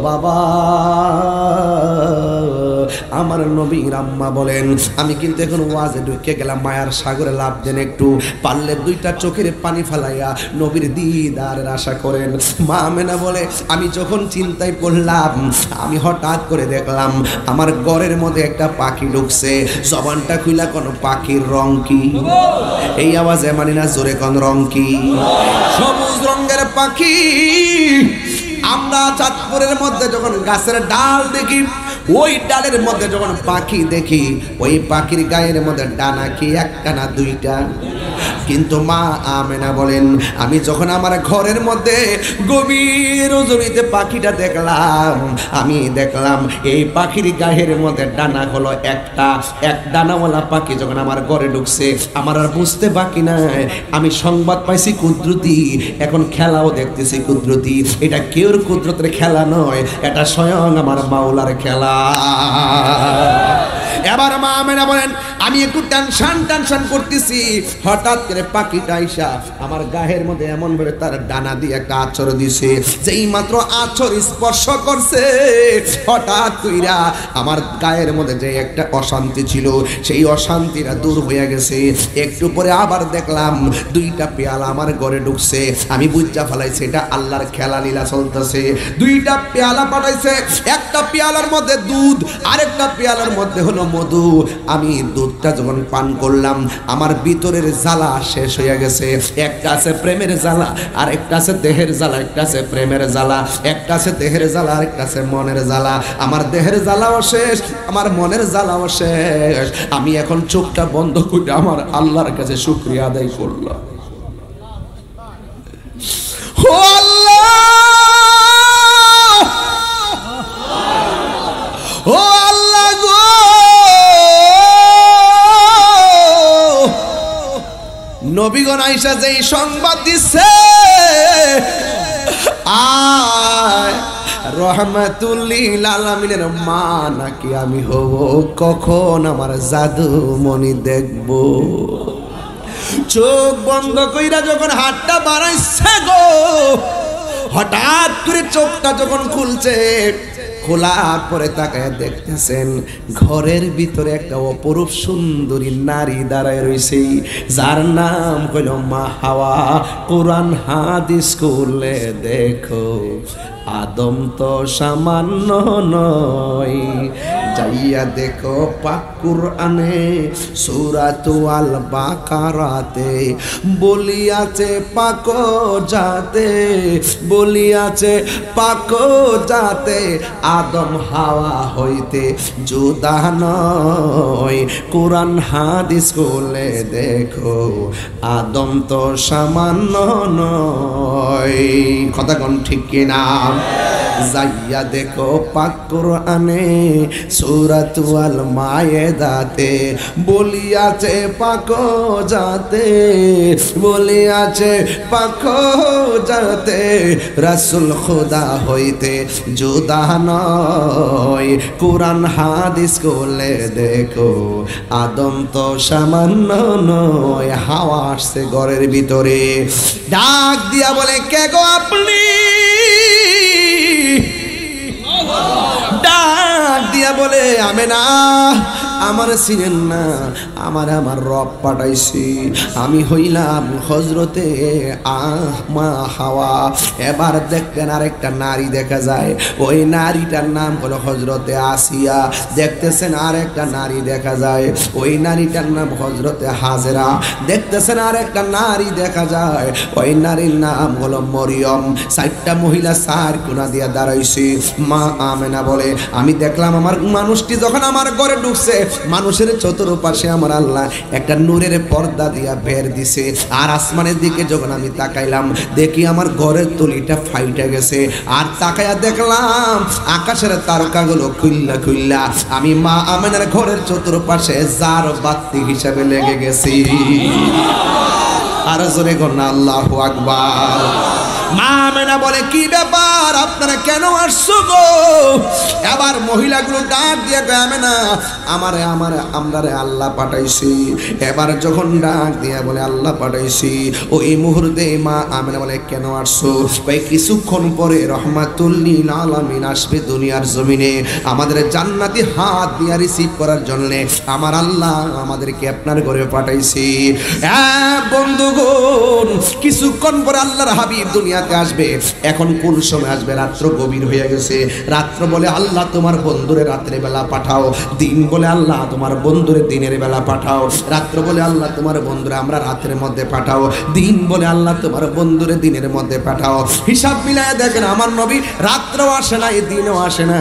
বাবা, আমার নবীর আম্মা বলেন আমি কিন্তু এখন ওয়াজে ঢুকে গেলাম, মায়ার সাগরে লাভ দেন, একটু পারলে দুইটা চোখের পানি ফেলাইয়া নবীর দিদারের আশা করেন। মা আমেনা বলে আমি যখন চিন্তায় পড়লাম, আমি হঠাৎ করে দেখলাম আমার ঘরের মধ্যে একটা পাখি ঢুকছে। জবানটা খুইলা কোন পাখির রং কি? এই আওয়াজে মানি না, জোরে কোন রং কি? সবুজ রঙের পাখি। আমরা চাঁদপুরের মধ্যে যখন গাছের ডাল দেখি, ওই ডালের মধ্যে যখন পাখি দেখি, ওই পাখির গায়ের মধ্যে ডানা কি একটা না দুইটা? কিন্তু মা আমেনা বলেন আমি যখন আমার ঘরের মধ্যে গভীর রজনীতে পাখিটা দেখলাম, আমি দেখলাম এই পাখির গায়ের মধ্যে ডানা হলো একটা। এক ডানাওয়ালা পাখি যখন আমার ঘরে ঢুকছে, আমার আর বুঝতে বাকি নাই। আমি সংবাদ পাইছি কুদরতি, এখন খেলাও দেখতেছি কুদরতি। এটা কেউর কুদরতের খেলা নয়, এটা স্বয়ং আমার মাওলার খেলা। এবার মা আমেনা বলেন আমি একটু টেনশন করতেছি, হঠাৎ করে পাখিটা আইসা আমার গায়ের মধ্যে এমন ভাবে তার ডানা দিয়ে একটা আছর দিছে, যেই মাত্র আছর স্পর্শ করছে হঠাৎ কইরা আমার গায়ের মধ্যে যে একটা অশান্তি ছিল সেই অশান্তিটা দূর হয়ে গেছে। একটু পরে আবার দেখলাম দুইটা পেয়ালা আমার ঘরে ঢুকছে। আমি বুঝা ফেলাইছি এটা আল্লাহর খেলা লীলা চলতেছে। দুইটা পেয়ালা পাঠাইছে, একটা পেয়ালার মধ্যে দুধ, আরেকটা পেয়ালার মধ্যে হলো মধু। আমি দুধটা যখন পান করলাম আমার ভিতরের জ্বালা শেষ হয়ে গেছে। একটা আছে প্রেমের জ্বালা, আর একটা আছে দেহের জ্বালা, একটা আছে প্রেমের জ্বালা, একটা আছে দেহের জ্বালা, আর একটা আছে মনের জ্বালা। আমার দেহের জ্বালাও শেষ, আমার মনের জ্বালাও শেষ। আমি এখন চোখটা বন্ধ করে আমার আল্লাহর কাছে শুকরিয়া আদায় করলাম। ও আল্লাহ, ও আল্লাহ গো, নবীগণ আয়েশা যেই সংবাদ দিচ্ছে আয় রহমাতুল লিল আলামিনের মা নাকি আমি হব, কখন আমার জাদু মনি দেখব। চোখ বন্ধ কইরা যখন হাতটা বাড়াইছে গো, হঠাৎ করে চোখটা যখন খুলছে, খোলার পরে তাকায় দেখতেছেন ঘরের ভিতরে একটা অপরূপ সুন্দরী নারী দাঁড়ায় রয়েছে, যার নাম হইল মা হাওয়া। কোরআন হাদিস করলে দেখো আদম তো সামান্য নয়, যাইয়া দেখো পাক কুরআনে সূরাতুল আল বাকারাতে বলিয়াছে পাক জাতে, বলিয়াছে পাক জাতে আদম হাওয়া হইতে জুদা নয়। কোরআন হাদিস করলে দেখো আদম তো সামান্য নয়। কথা কোন ঠিক কিনা? যাইয়া দেখো পাক কুরআনে সূরাতুল মায়েদাতে বলিয়াছে পাক জাতে, বলিয়াছে পাক জাতে রাসূল খোদা হইতে জুদা নয়। কোরআন হাদিস করলে দেখো আদম তো সামান্য নয়। হাওয়া আসছে ঘরের ভিতরে, ডাক দিয়া বলে কে গো আপনি? ডাক দিয়া বলে আমেনা, আমার চিনেন না, আমার রব পাঠাইছি, আমি হইলাম হজরতে মা হাওয়া। এবার দেখতেন আরেকটা নারী দেখা যায়, ওই নারীটার নাম হলো হজরতে আসিয়া। দেখতেছেন আরেকটা নারী দেখা যায়, ওই নারীটার নাম হজরতে হাজেরা। দেখতেছেন আরেকটা নারী দেখা যায়, ওই নারীর নাম হলো মরিয়ম। 4টা মহিলা 4 কোণা দিয়া দাঁড়াইছি। মা আমেনা বলে আমি দেখলাম আমার মানুষটি যখন আমার ঘরে ঢুকছে, মানুষের চতুর্পাশে আমার আল্লাহ একটা নূরের পর্দা দিয়া বের দিছে। আর আসমানের দিকে যখন আমি তাকাইলাম, দেখি আমার ঘরের তলিটা ফাইটা গেছে। আর তাকায়া দেখলাম আকাশের তারকাগুলো খুইল্লা খুইল্লা আমি মা আমেনার ঘরের চতুর্পাশে জার বাতি হিসাবে লেগে গেছি। আর জোরে গন্না আল্লাহু আকবার। মা আমেনা বলে কি ব্যাপার, আপনারা কেন আসছো গো? এবার মহিলাগুলো ডাক দিয়ে কয় আমেনা আমরারে আল্লাহ পাঠাইছি। এবার যখন ডাক দিয়ে বলে আল্লাহ পাঠাইছি, ওই মুহূর্তে মা আমেনা বলে কেন আসছো? ভাই কিছুক্ষণ পরে রহমাতুল লিল আলামিন আসবে দুনিয়ার জমিনে, আমাদের জান্নাতি হাত দিয়ে রিসিভ করার জন্য আমার আল্লাহ আমাদেরকে আপনার ঘরে পাঠাইছি। বন্ধুগণ, কিছুক্ষণ পরে আল্লাহর হাবিব দুনিয়াতে আসবে। এখন কোন সময় আসবে? রাত্র গভীর হয়ে গেছে। রাত্র বলে আল্লাহ তোমার বন্ধুরে রাত্রে বেলা পাঠাও, দিন বলে আল্লাহ তোমার বন্ধুরে দিনের বেলা পাঠাও, রাত্র বলে আল্লাহ তোমার বন্ধুরে আমরা রাতের মধ্যে পাঠাও, দিন বলে আল্লাহ তোমার বন্ধুরে দিনের মধ্যে পাঠাও। হিসাব মিলায় দেখেন আমার নবী রাত্রেও আসে না, দিনও আসে না।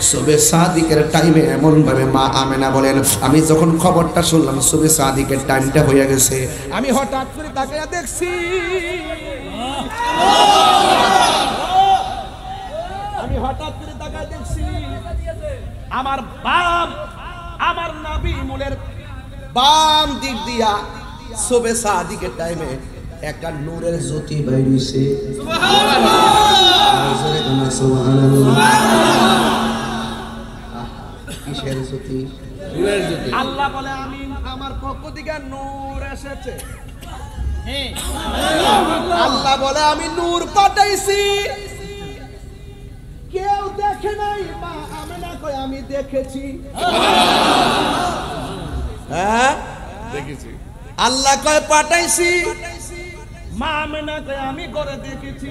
সুবে সাদিকের টাইমে এমন ভাবে মা আমেনা বলেন আমি যখন খবরটা শুনলাম সুবে সাদিকের টাইমটা হয়ে গেছে, আমি হঠাৎ করে তাকায়া দেখছি আমার বাম, আমার নবী মুলের বাম দিক দিয়া সুবে সাদিকের টাইমে একটা নূরের জ্যোতি বাইর হইছে। সুবহানাল্লাহ। কিসের জ্যোতি? আল্লাহ বলে আমি আল্লাহর পক্ষ থেকে নূর এসেছে। আল্লাহ বলে আমি নূর পাঠাইছি, কেউ দেখে নাই, মা আমেনা কয় আমি দেখেছি। হ্যাঁ দেখেছি। আল্লাহ কয় পাঠাইছি, মা আমেনা কয় আমি করে দেখেছি।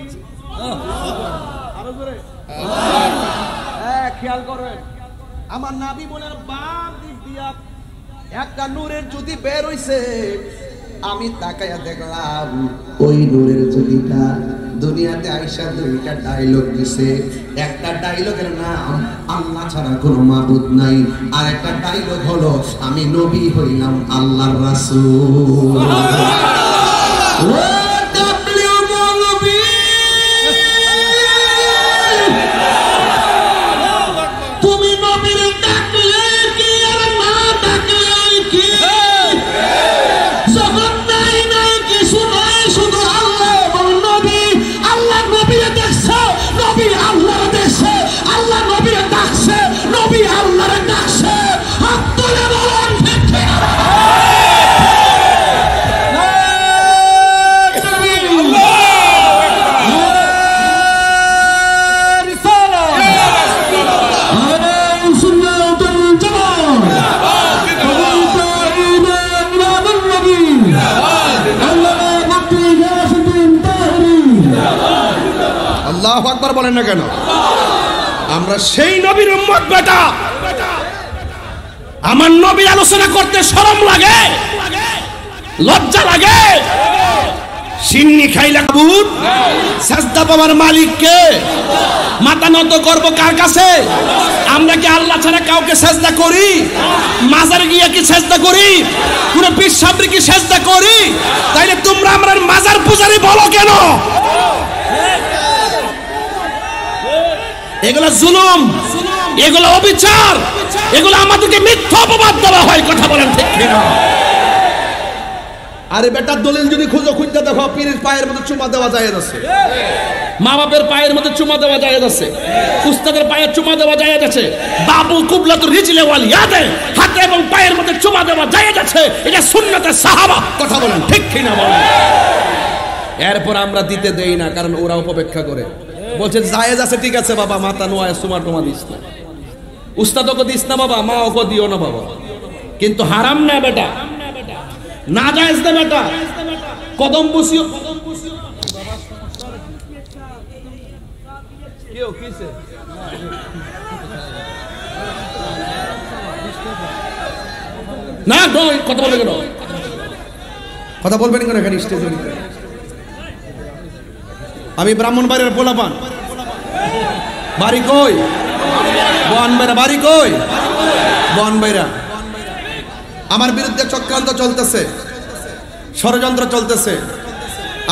আরো জোরে খেয়াল করেন, আমার নাবি বলেন বাম দিক দিয়া একটা নূরের জ্যোতি বের হইছে, আমি তাকায়া দেখলাম ওই নূরের জ্যোতিটা দুনিয়াতে আইসা দুইটা ডায়লগ দিছে। একটা ডায়লগের নাম আল্লাহ ছাড়া কোনো মাবুদ নাই, আর একটা ডায়লগ হলো আমি নবী হইলাম আল্লাহর রাসূল। আল্লাহু আকবার বলেন না কেন? আমরা সেই নবীর উম্মত বেটা, আমার নবীর আলোচনা করতে শরম লাগে, লজ্জা লাগে। সিন্নি খাইলা কাবুত, সাজদা পাওয়ার মালিককে, মাথা নত করব কার কাছে? আমরা কি আল্লাহ ছাড়া কাউকে সাজদা করি? মাজারে গিয়ে কি সাজদা করি? কোন পীর সাহেবকে কি সাজদা করি? তাইলে তোমরা আমরা মাজার পূজারি বলো কেন? এগুলো জুলুম, এগুলো অবিচার, এগুলো আমাদেরকে মিথ্যা অপবাদ দেওয়া হয়। কথা বলেন ঠিক কিনা? আরে বেটার দলিল যদি খুঁজো, খুঁজতে দেখো পীরের পায়ের মধ্যে চুমা দেওয়া জায়েজ আছে, মা বাপের পায়ের মধ্যে চুমা দেওয়া জায়েজ আছে, উস্তাদের পায়ে চুমা দেওয়া জায়েজ আছে, বাবু কুবলাতুর রিজলে ওয়াল ইয়াদে হাতে এবং পায়ের মধ্যে চুমা দেওয়া জায়েজ আছে। এটা সুন্নতে সাহাবা। কথা বলেন ঠিক কিনা বলেন? এরপর আমরা দিতে দেই না, কারণ ওরা অপেক্ষা করে, বলছে জায়েজ আছে, ঠিক আছে বাবা, মাথা নোয়া চুমা টুমা দিস না, উস্তাদকে দিস না বাবা, মা ওকে দিও না বাবা, কিন্তু হারাম না বেটা, না জায়েজ না বেটা। কদম বসিও, কেউ কিসে না কথা বলবে কেন? কথা বলবেন কেন এখানে স্টেজে? আমি ব্রাহ্মণবাড়ির পোলাপান, বাড়ি কই? বনবেরা। বাড়ি কই? বনবেরা। আমার বিরুদ্ধে চক্রান্ত চলতেছে, ষড়যন্ত্র চলতেছে।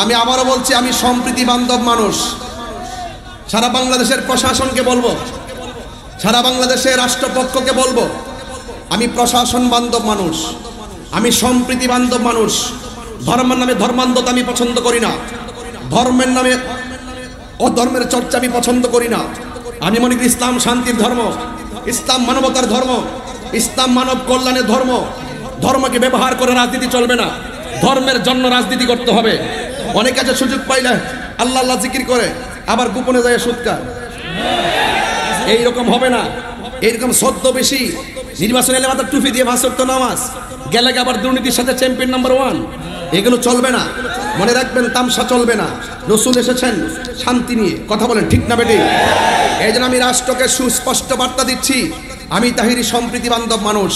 আমি আবারও বলছি, আমি সম্প্রীতি বান্ধব মানুষ। সারা বাংলাদেশের প্রশাসনকে বলবো, সারা বাংলাদেশের রাষ্ট্রপক্ষকে বলবো, আমি প্রশাসন বান্ধব মানুষ, আমি সম্প্রীতি বান্ধব মানুষ। ধর্মের নামে ধর্মান্ধতা আমি পছন্দ করি না, ধর্মের নামে অধর্মের চর্চা আমি পছন্দ করি না। আমি মনে করি ইসলাম শান্তির ধর্ম, ইসলাম মানবতার ধর্ম, ইসলাম মানব কল্যাণের ধর্ম। ধর্মকে ব্যবহার করে রাজনীতি চলবে না, ধর্মের জন্য রাজনীতি করতে হবে। অনেক কাছে সুযোগ পাইলে আল্লাহ আল্লাহ জিকির করে, আবার গোপনে যায় সুৎকার। এইরকম হবে না। এইরকম সদ্য বেশি নির্বাচন এলে মাত্র টুপি দিয়ে ভাষণ নামাজ গেলে আবার দুর্নীতির সাথে চ্যাম্পিয়ন নাম্বার 1, এগুলো চলবে না। মনে রাখবেন, তামসা চলবে না। রসুল এসেছেন শান্তি নিয়ে। কথা বলেন ঠিক না বেটি? এই জন্য আমি রাষ্ট্রকে সুস্পষ্ট বার্তা দিচ্ছি, আমি তাহিরি সম্প্রীতি বান্ধব মানুষ।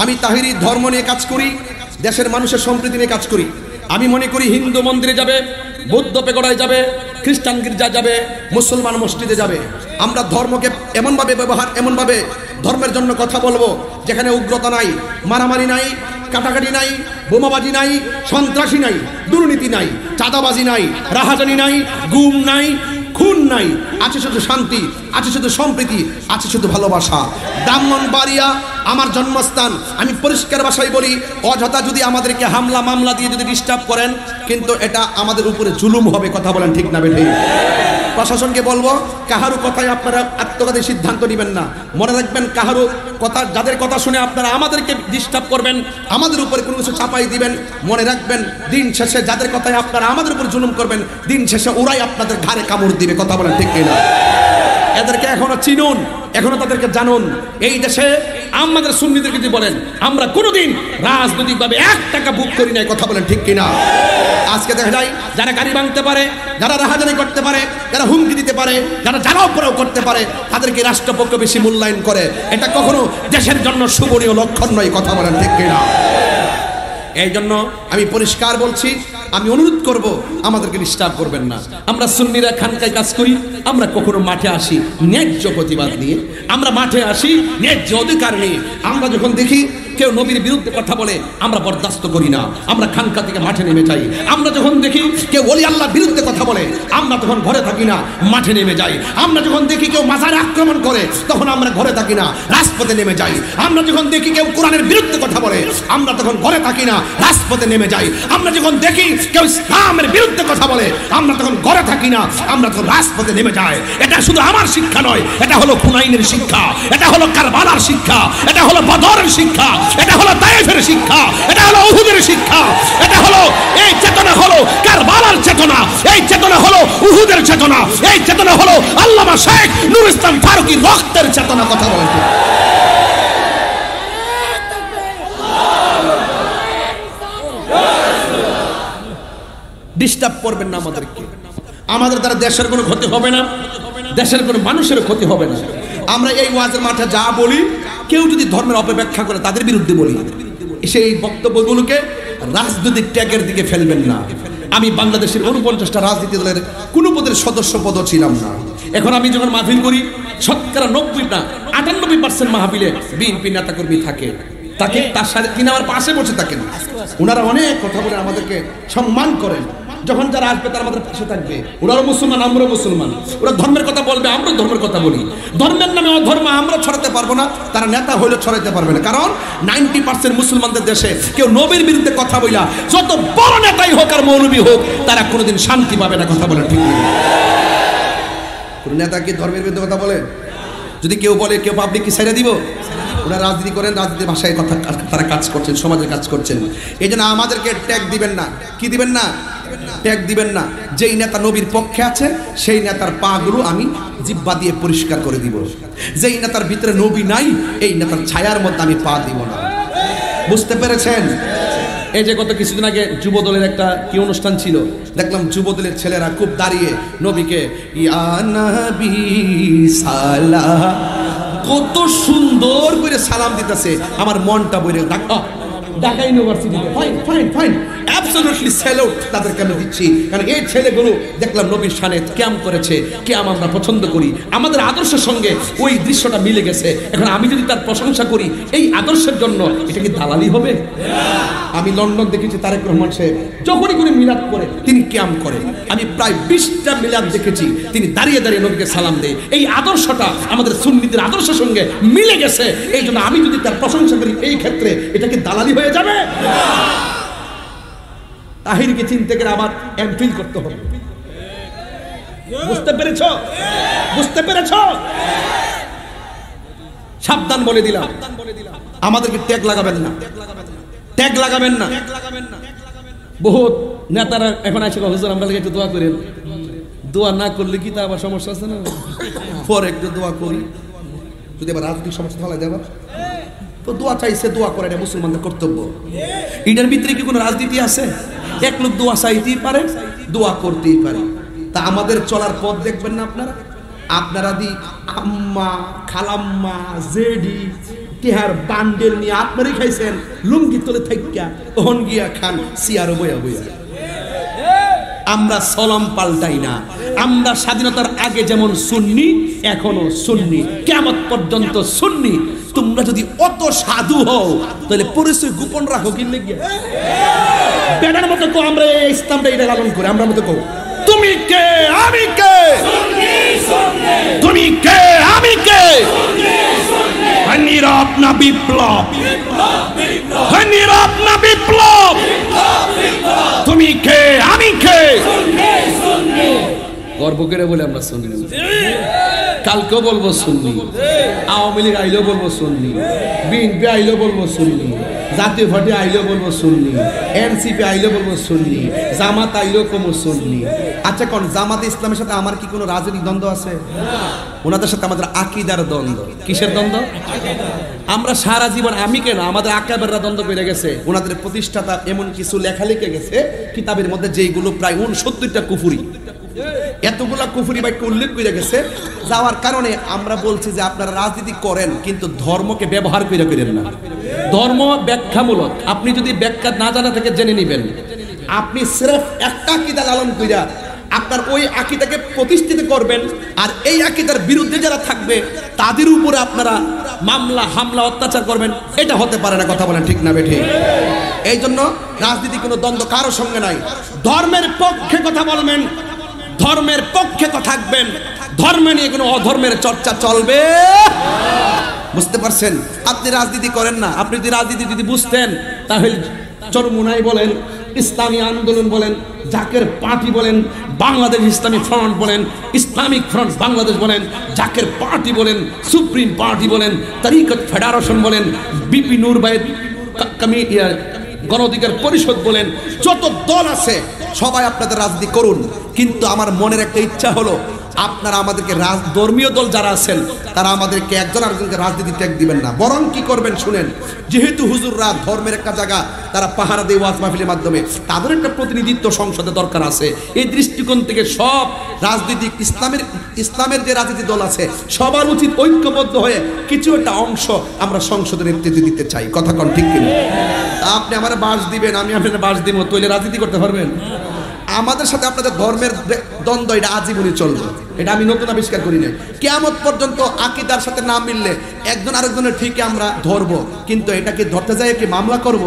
আমি তাহিরি ধর্ম নিয়ে কাজ করি, দেশের মানুষের সম্প্রীতি নিয়ে কাজ করি। আমি মনে করি হিন্দু মন্দিরে যাবে, বৌদ্ধ পেগোড়ায় যাবে, খ্রিস্টান গির্জা যাবে, মুসলমান মসজিদে যাবে। আমরা ধর্মকে এমনভাবে ব্যবহার, এমনভাবে ধর্মের জন্য কথা বলবো যেখানে উগ্রতা নাই, মারামারি নাই, কাটাকাটি নাই, বোমাবাজি নাই, সন্ত্রাসী নাই, দুর্নীতি নাই, চাঁদাবাজি নাই, রাহাজানি নাই, গুম নাই, খুন নাই। আছে শুধু শান্তি, আছে শুধু সম্প্রীতি, আছে শুধু ভালোবাসা। ব্রাহ্মণবাড়িয়া আমার জন্মস্থান। আমি পরিষ্কার ভাষায় বলি, অযথা যদি আমাদেরকে হামলা মামলা দিয়ে যদি ডিস্টার্ব করেন, কিন্তু এটা আমাদের উপরে জুলুম হবে। কথা বলেন ঠিক না বেঠিক? প্রশাসনকে বলবো, কাহারু কথায় আপনারা আত্মঘাতী সিদ্ধান্ত নেবেন না। মনে রাখবেন, কাহারু কথা, যাদের কথা শুনে আপনারা আমাদেরকে ডিস্টার্ব করবেন, আমাদের উপরে কোনো কিছু চাপাই দিবেন, মনে রাখবেন দিন শেষে যাদের কথায় আপনারা আমাদের উপর জুলুম করবেন, দিন শেষে ওরাই আপনাদের ঘাড়ে কামড় দিবে। কথা বলেন ঠিক কিনা? এদেরকে এখনো চিনুন, এখনো তাদেরকে জানুন। এই দেশে আমাদের সুন্নিদেরকে যদি বলেন, আমরা কোনোদিন রাজনৈতিকভাবে 1 টাকা বুক করি নাই। কথা বলেন ঠিক কিনা? আজকে দেখা যায় যারা গাড়ি ভাঙতে পারে, যারা রাহাজানি করতে পারে, যারা হুমকি দিতে পারে, যারা জ্বালাও পোড়াও করতে পারে, তাদেরকে রাষ্ট্রপক্ষ বেশি মূল্যায়ন করে। এটা কখনো দেশের জন্য শুভনীয় লক্ষণ নয়। কথা বলেন ঠিক কিনা? এই জন্য আমি পরিষ্কার বলছি, আমি অনুরোধ করব, আমাদেরকে ডিস্টার্ব করবেন না। আমরা সুন্নিরা খানকায় কাজ করি, আমরা কখনো মাঠে আসি ন্যায্য প্রতিবাদ নিয়ে, আমরা মাঠে আসি ন্যায্য অধিকার নিয়ে। আমরা যখন দেখি কেউ নবীর বিরুদ্ধে কথা বলে, আমরা বরদাস্ত করি না, আমরা খানকা থেকে মাঠে নেমে যাই। আমরা যখন দেখি কেউ ওলি আল্লাহর বিরুদ্ধে কথা বলে, আমরা তখন ঘরে থাকি না, মাঠে নেমে যাই। আমরা যখন দেখি কেউ মাজারে আক্রমণ করে, তখন আমরা ঘরে থাকি না, রাজপথে নেমে যাই। আমরা যখন দেখি কেউ কোরআনের বিরুদ্ধে কথা বলে, আমরা তখন ঘরে থাকি না, রাজপথে নেমে যাই। আমরা যখন দেখি কেউ ইসলামের বিরুদ্ধে কথা বলে, আমরা তখন ঘরে থাকি না, আমরা তখন রাজপথে নেমে যাই। এটা শুধু আমার শিক্ষা নয়, এটা হলো হুনাইনের শিক্ষা, এটা হলো কারবালার শিক্ষা, এটা হলো বদরের শিক্ষা, এটা হলো তায়েফের শিক্ষা, এটা হলো উহুদের শিক্ষা, এটা হলো এই চেতনা হলো কারবালার চেতনা, এই চেতনা হলো উহুদের চেতনা, এই চেতনা হলো আল্লামা শেখ নূর ইসলাম ফারুকীর রক্তের চেতনা। কথা বলেন। ডিস্টার্ব করবেন না আমাদেরকে। আমাদের দ্বারা দেশের কোনো ক্ষতি হবে না, দেশের কোনো মানুষের ক্ষতি হবে না। আমরা এই ওয়াজের মাঠে যা বলি, কেউ যদি ধর্মের অপব্যাখ্যা করে তাদের বিরুদ্ধে বলি। সেই বক্তব্যগুলোকে রাজনৈতিক ট্যাগের দিকে ফেলবেন না। আমি বাংলাদেশের 49টা রাজনীতি দলের কোনো পদের সদস্য পদও ছিলাম না। এখন আমি যখন মাহফিল করি, শতকরা 90 না 98% মাহফিলে বিএনপি নেতাকর্মী থাকে, তাকে তার সাথে তিনি আমার পাশে বসে থাকেন। ওনারা অনেক কথা বলে আমাদেরকে সম্মান করেন। যখন যারা আসবে তারা আমাদের পাশে থাকবে। ওরাও মুসলমান, আমরাও মুসলমান। ওরা ধর্মের কথা বলবে, আমরা ধর্মের কথা বলি। ধর্মের নামে অধর্ম আমরা ছড়াতে পারবো না, তারা নেতা হইলে ছড়াইতে পারবে না। কারণ 90% মুসলমানদের দেশে কেউ নবীর বিরুদ্ধে কথা বইলা, যত বড় নেতাই হোক আর মৌলবী হোক, তারা কোনোদিন শান্তি পাবে না। কথা বলেন ঠিক না? কোন নেতা কি ধর্মের বিরুদ্ধে কথা বলে? যদি কেউ বলে, কেউ পাবলিক কি ছেড়ে দিব? ওরা রাজনীতি করেন, রাজনীতির ভাষায় কথা তারা কাজ করছেন, সমাজের কাজ করছেন। এই জন্য আমাদেরকে ট্যাগ দিবেন না। কি দিবেন না? ট্যাগ দিবেন না। যেই নেতা নবীর পক্ষে আছে, সেই নেতার পাগুলো আমি জিহ্বা দিয়ে পরিষ্কার করে দিব। যেই নেতার ভিতরে নবী নাই, এই নেতার ছায়ার মধ্যে আমি পা দিব না। বুঝতে পেরেছেন? এই যে গত কিছুদিন আগে যুব দলের একটা কি অনুষ্ঠান ছিল, দেখলাম যুব দলের ছেলেরা খুব দাঁড়িয়ে নবীকে ইয়া নবী সালাম, কত সুন্দর করে সালাম দিতেছে। আমার মনটা বইরে ঢাকা ইউনিভার্সিটিতে fine fine fine absolutely salute তাদেরকে আমি দিচ্ছি। কারণ এই ছেলেগুলো দেখলাম নবীর শানে ক্যাম করেছে, ক্যাম আমরা পছন্দ করি, আমাদের আদর্শের সঙ্গে ওই দৃশ্যটা মিলে গেছে। এখন আমি যদি তার প্রশংসা করি এই আদর্শের জন্য, এটা কি দালালি হবে? আমি লন্ডন দেখেছি তারেক রহমান সাহেব যখনই করে মিলাদ করে তিনি ক্যাম করে। আমি প্রায় 20টা মিলাদ দেখেছি তিনি দাঁড়িয়ে দাঁড়িয়ে নবীকে সালাম দেয়। এই আদর্শটা আমাদের সুন্নিদের আদর্শের সঙ্গে মিলে গেছে। এই জন্য আমি যদি তার প্রশংসা করি এই ক্ষেত্রে, এটা কি দালালি হয়ে যাবে? তাহিরকে চিনতে গেলে আবার এমফিল করতে হবে। বুঝতে পেরেছ? বুঝতে পেরেছ? সাবধান বলে দিলাম, আমাদেরকে ট্যাগ লাগাবেন না, ট্যাগ লাগাবেন না। বহুত নেতারা এখন আছে, হুজুর আমরা একটু দোয়া করেন। দোয়া না করলে কি তা আবার সমস্যা আছে না? পরে একটু দোয়া করি, যদি আবার রাজনৈতিক সমস্যা ফেলা যাবে তো দোয়া চাইছে, দোয়া করে, এটা মুসলমানদের কর্তব্য। এটার ভিতরে কি কোনো রাজনীতি আছে? এক লোক দোয়া চাইতেই পারে, দোয়া করতেই পারে। তা আমাদের চলার পথ দেখবেন না আপনারা? আপনারা দি আম্মা খালাম্মা জেডি টিহার বান্ডেল নিয়ে আপনারই খাইছেন, লুঙ্গি তোলে থাইকা ওহন গিয়া খান সিয়ারো বইয়া বইয়া। আমরা সলাম পাল্টাই না। আমরা স্বাধীনতার আগে যেমন সুন্নি, এখনো সুন্নি, কিয়ামত পর্যন্ত সুন্নি। তোমরা যদি অত সাধু হও তাহলে পরিচয় গোপন রাখো কি লেগে? বেটার মতো কো আমরা এই ইসলামটা এটা লালন করে আমরা মতো কো তুমি কে আমি কে, তুমি কে আমি কে, নীরব না বিপ্লব? নীরব না বিপ্লব? তুমি কে, আমি কে? গর্ব করে বলে আমরা সুন্নি, কালকেও বলবো সুন্নি, আওয়ামী লীগ আইলেও বলবো সুন্নি, বিএনপি আইলেও বলবো সুন্নি, জাতীয় পার্টি আইলেও বলবো সুন্নি, এনসিপি আইলেও বলবো সুন্নি, জামাত আইলেও কমো সুন্নি। আচ্ছা কোন জামাতে ইসলামের সাথে আমার কি কোনো রাজনৈতিক দ্বন্দ্ব আছে? ওনাদের সাথে আমাদের আকীদার দ্বন্দ্ব। কিসের দ্বন্দ্ব? আমরা সারা জীবন, আমি কেন, আমাদের আকাবেররা দ্বন্দ্ব পেরে গেছে। ওনাদের প্রতিষ্ঠাতা এমন কিছু লেখা লিখে গেছে কিতাবের মধ্যে, যেইগুলো প্রায় 69টা কুফরি, এতগুলা কুফরি বাক্য উল্লেখ করে গেছে। যাওয়ার কারণে আমরা বলছি যে আপনারা রাজনীতি করেন কিন্তু ধর্মকে ব্যবহার করে করেন না। ধর্ম ব্যাখ্যামূলক, আপনি যদি ব্যাখ্যা না জানা থেকে জেনে নেবেন। আপনি সির্ফ একটা আকীদা লালন কইরা আপনার ওই আকীদাকে প্রতিষ্ঠিত করবেন, আর এই আকীদার বিরুদ্ধে যারা থাকবে তাদের উপরে আপনারা মামলা হামলা অত্যাচার করবেন, এটা হতে পারে না। কথা বলেন ঠিক না বেঠিক? এই জন্য রাজনীতি কোনো দ্বন্দ্ব কারোর সঙ্গে নাই। ধর্মের পক্ষে কথা বলবেন, ধর্মের পক্ষে কথা থাকবেন, ধর্ম নিয়ে কোনো অধর্মের চর্চা চলবে। বুঝতে পারছেন? আপনি রাজনীতি করেন না, আপনি যদি রাজনীতি যদি বুঝতেন তাহলে চরমুনাই বলেন, ইসলামী আন্দোলন বলেন, জাকের পার্টি বলেন, বাংলাদেশ ইসলামী ফ্রন্ট বলেন, ইসলামিক ফ্রন্ট বাংলাদেশ বলেন, জাকের পার্টি বলেন, সুপ্রিম পার্টি বলেন, তরিকত ফেডারেশন বলেন, বিপি নূর ভাইয়ের গণ অধিকার পরিষদ বলেন, যত দল আছে সবাই আপনাদের রাজনীতি করুন। কিন্তু আমার মনের একটা ইচ্ছা হলো আপনারা আমাদেরকে ধর্মীয় দল যারা আছেন তারা আমাদেরকে একজন আরেকজনকে রাজনীতি ত্যাগ দিবেন না। বরং কি করবেন শুনেন, যেহেতু হুজুররা ধর্মের একটা জায়গা তারা পাহারা দেয় ওয়াজ মাহফিলের মাধ্যমে, তাদের একটা প্রতিনিধিত্ব সংসদে দরকার আছে। এই দৃষ্টিকোণ থেকে সব রাজনৈতিক ইসলামের যে রাজনীতি দল আছে সবার উচিত ঐক্যবদ্ধ হয়ে কিছু একটা অংশ আমরা সংসদে নেতৃত্ব দিতে চাই। কথা কোন ঠিক কিনা? আপনি আমার বাস দিবেন, আমি আপনার বাস দিব, তৈলে রাজনীতি করতে পারবেন? আমাদের সাথে আপনাদের ধর্মের দ্বন্দ্ব এটা আজীবনই চলবে, এটা আমি নতুন আবিষ্কার করি না। কিয়ামত পর্যন্ত আকীদার সাথে না মিললে একজন আরেকজনের ঠিকই আমরা ধরবো, কিন্তু এটাকে ধরতে যাই কি মামলা করব,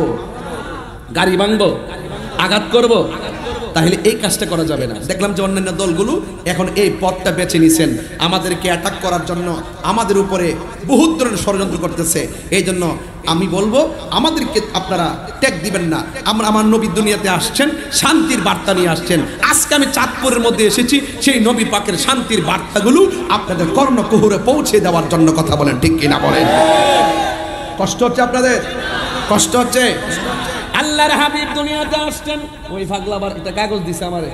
গাড়ি ভাঙবো, আঘাত করব, তাহলে এই কাজটা করা যাবে না। দেখলাম যে অন্যান্য দলগুলো এখন এই পথটা বেছে নিছেন, আমাদেরকে অ্যাটাক করার জন্য আমাদের উপরে বহুত ধরনের ষড়যন্ত্র করতেছে। এই জন্য আমি বলবো আমাদেরকে আপনারা ত্যাগ দিবেন না। আমার নবী দুনিয়াতে আসছেন, শান্তির বার্তা নিয়ে আসছেন। আজকে আমি চাঁদপুরের মধ্যে এসেছি সেই নবী পাকের শান্তির বার্তাগুলো আপনাদের কর্ণকুহরে পৌঁছে দেওয়ার জন্য। কথা বলেন ঠিক কিনা বলেন? কষ্ট হচ্ছে আপনাদের? কষ্ট হচ্ছে? আল্লাহর হাবিব দুনিয়াতে আসছেন, ওই পাগলা আবার একটা কাগজ দিছে আমারে,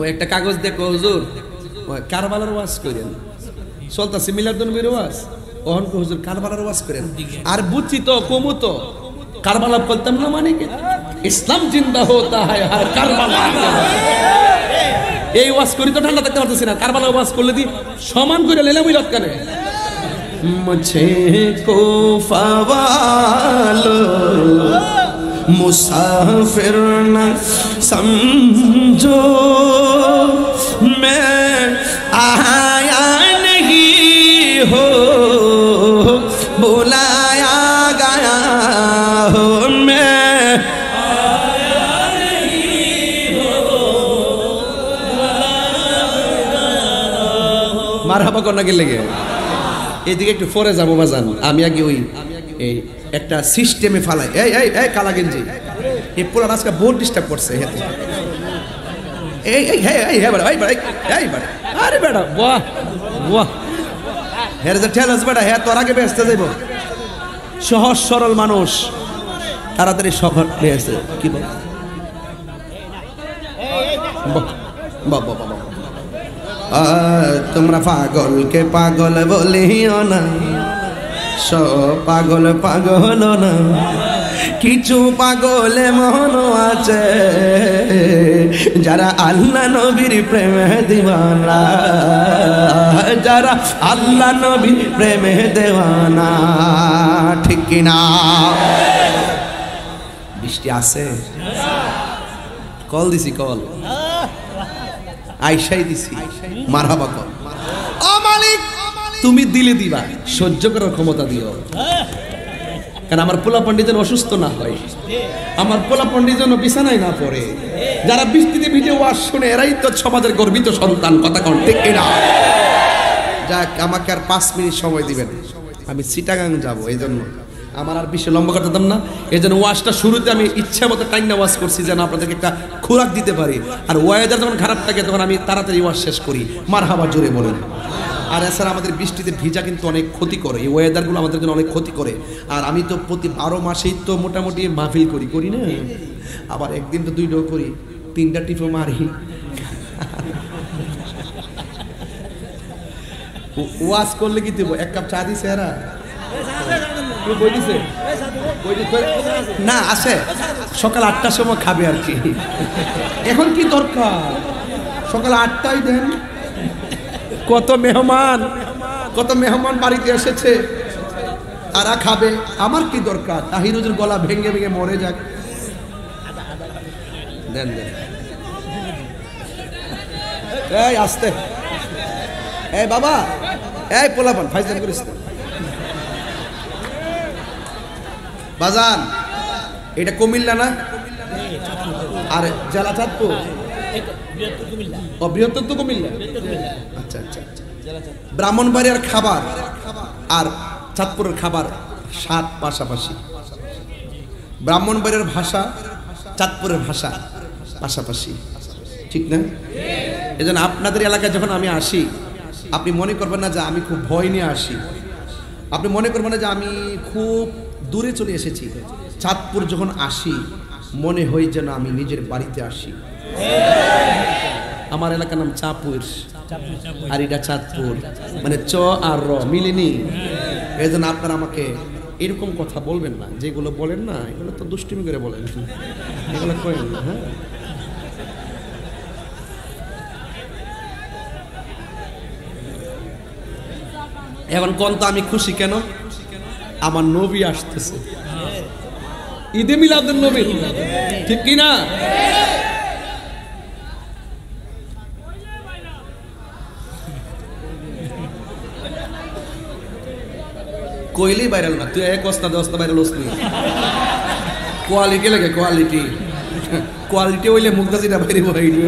ওই একটা কাগজ দেখো হুজুর ওই কারবালার ওয়াজ করেন, চলতেছে মিলাদুন নবীর ওয়াজ, ওহন কো হুজুর কারবালার ওয়াজ করেন। আর বুঝছি তো কমু তো কারবালা বলতাম না, মানে কি ইসলাম জিন্দা হতা হয় আর কারবালা। এই ওয়াজ করি তো ঠান্ডা থাকতে পারতেছি না, কারবালা ওয়াজ করলে দি সমান করে লেলাম ওই লটকানে। मुझे कोफा वालो मुसाफिर न समझो, मैं आया नहीं हो बुलाया गया हो, मैं आया नहीं हो মারহাবা করনা কে লেগে এদিকে একটু ফরে যাবো বাজান। আমি আগে ওই এই একটা সিস্টেমে ফালাই, এই এই এই কালা গেঞ্জি এই পুরো আজকে বহুত ডিস্টার্ব করছে। এই এই হ্যাঁ এই হ্যাঁ বেড়া, এই বেড়া, এই বেড়া, আরে বেড়া, বাহ বাহ, হ্যাঁ যে ঠেলাস বেড়া, হ্যাঁ তোর আগে বেসতে যাইব। সহজ সরল মানুষ তাড়াতাড়ি শহর বেসতে কি বল? বাহ বাহ বাহ, তোমরা পাগলকে পাগল বলিও না, সব পাগল পাগল না, কিছু পাগল মন আছে যারা আল্লাহ নবীর প্রেমে দিওয়ানা, যারা আল্লাহ নবীর প্রেমে দেওয়ানা। ঠিক কিনা? বৃষ্টি আছে? কল দিছি, কল আইসাই দিছি, মারহাবা কর। ও মালিক তুমি দিলে দিবা, সহ্য করার ক্ষমতা দিও, কারণ আমার পোলা পণ্ডিত যেন অসুস্থ না হয়, আমার পোলা পণ্ডিত যেন বিছানায় না পড়ে। যারা বৃষ্টিতে ভিজে ওয়াজ শুনে এরাই তো সমাজের গর্বিত সন্তান। কথা কন ঠিক কিনা? যাক, আমাকে আর 5 মিনিট সময় দিবেন, আমি চিটাগাং যাব, এই জন্য আমার আর বেশি লম্বা করতাম না। এই জন্য ওয়াজটা শুরুতে আমি ইচ্ছা মতো টাইনা ওয়াজ করছি যেন আপনাদেরকে একটা খোরাক দিতে পারি। আর ওয়েদার যখন খারাপ থাকে তখন আমি তাড়াতাড়ি ওয়াজ শেষ করি। মারহাবা জোরে বলেন। আর এছাড়া আমাদের বৃষ্টিতে ভিজা কিন্তু অনেক ক্ষতি করে, এই ওয়েদারগুলো আমাদের জন্য অনেক ক্ষতি করে। আর আমি তো প্রতি 12 মাসেই তো মোটামুটি মাহফিল করি না, আবার একদিন তো 2টাও করি, 3টা টিপও মারি। ওয়াজ করলে কি দেবো, 1 কাপ চা দিছে এরা না, আছে সকাল 8টার সময় খাবে আর কি। এখন কি দরকার, সকাল 8টায় দেন। কত মেহমান বাড়িতে এসেছে, তারা খাবে, আমার কি দরকার? তাহিরুজের গলা ভেঙে ভেঙে মরে যাক, দেন দেন। এই আসতে, এই বাবা, এই পোলাপান ফাইজলাম করিস না বাজান। এটা কুমিল্লা না, আর জেলা চাঁদপুর, বৃহত্তর তো কুমিল্লা। আচ্ছা আচ্ছা, ব্রাহ্মণবাড়িয়ার খাবার আর চাঁদপুরের খাবার স্বাদ পাশাপাশি, ব্রাহ্মণবাড়িয়ার ভাষা চাঁদপুরের ভাষা পাশাপাশি, ঠিক না? এই জন্য আপনাদের এলাকায় যখন আমি আসি, আপনি মনে করবেন না যে আমি খুব ভয় নিয়ে আসি, আপনি মনে করবেন না যে আমি খুব দূরে চলে এসেছি। চাঁদপুর যখন আসি মনে হয় যেন আমি নিজের বাড়িতে আসি। আমার এলাকার নাম চাঁদপুর, আর এটা চাঁদপুর, মানে চ আর র মিলেনি। এই জন্য আপনারা আমাকে এরকম কথা বলবেন না, যেগুলো বলেন না এগুলো তো দুষ্টুমি করে বলেন, এগুলো করেন না। হ্যাঁ, এখন কোন তো আমি খুশি কেন? আমার নবী আসতেছে, ঈদে মিলাদুন নবী, ঠিক কি না? কইলেই ভাইরাল না, তুই এক অস্তা 10টা ভাইরাল হসনি। কোয়ালিটি লাগে, কোয়ালিটি হইলে মুক্তাজিটা বাইরে বাইরে।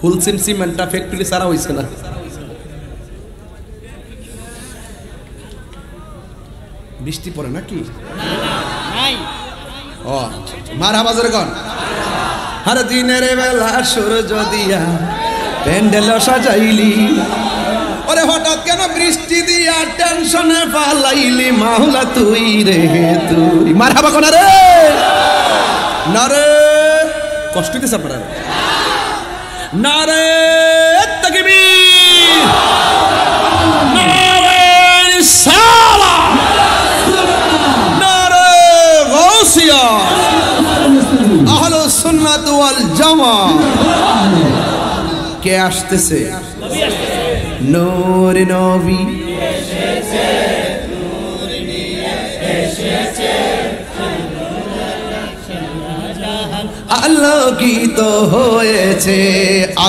হুলসিম সিমেন্টটা ফ্যাক্টরি সারা হয়েছে না। বৃষ্টি পড়ে নাকি? ও মারহাবা জোরে কোন। হর দিনের বেলা সূর্য দিয়া প্যান্ডেল সাজাইলি, ওরে হঠাৎ কেন বৃষ্টি দিয়া টেনশনে পালাইলি, মাওলা তুই রে তুই। মারহাবা কোন রে না রে, কষ্ট দিতে আপনারা। নারে তাকবীর, নারে রিসালাত, নারে গাউসিয়া, আহলুস সুন্নাত ওয়াল জামাত। কে আসতেছে? নূর নবী এসেছে, নূর নিয়ে এসেছে, আলোকিত হয়েছে।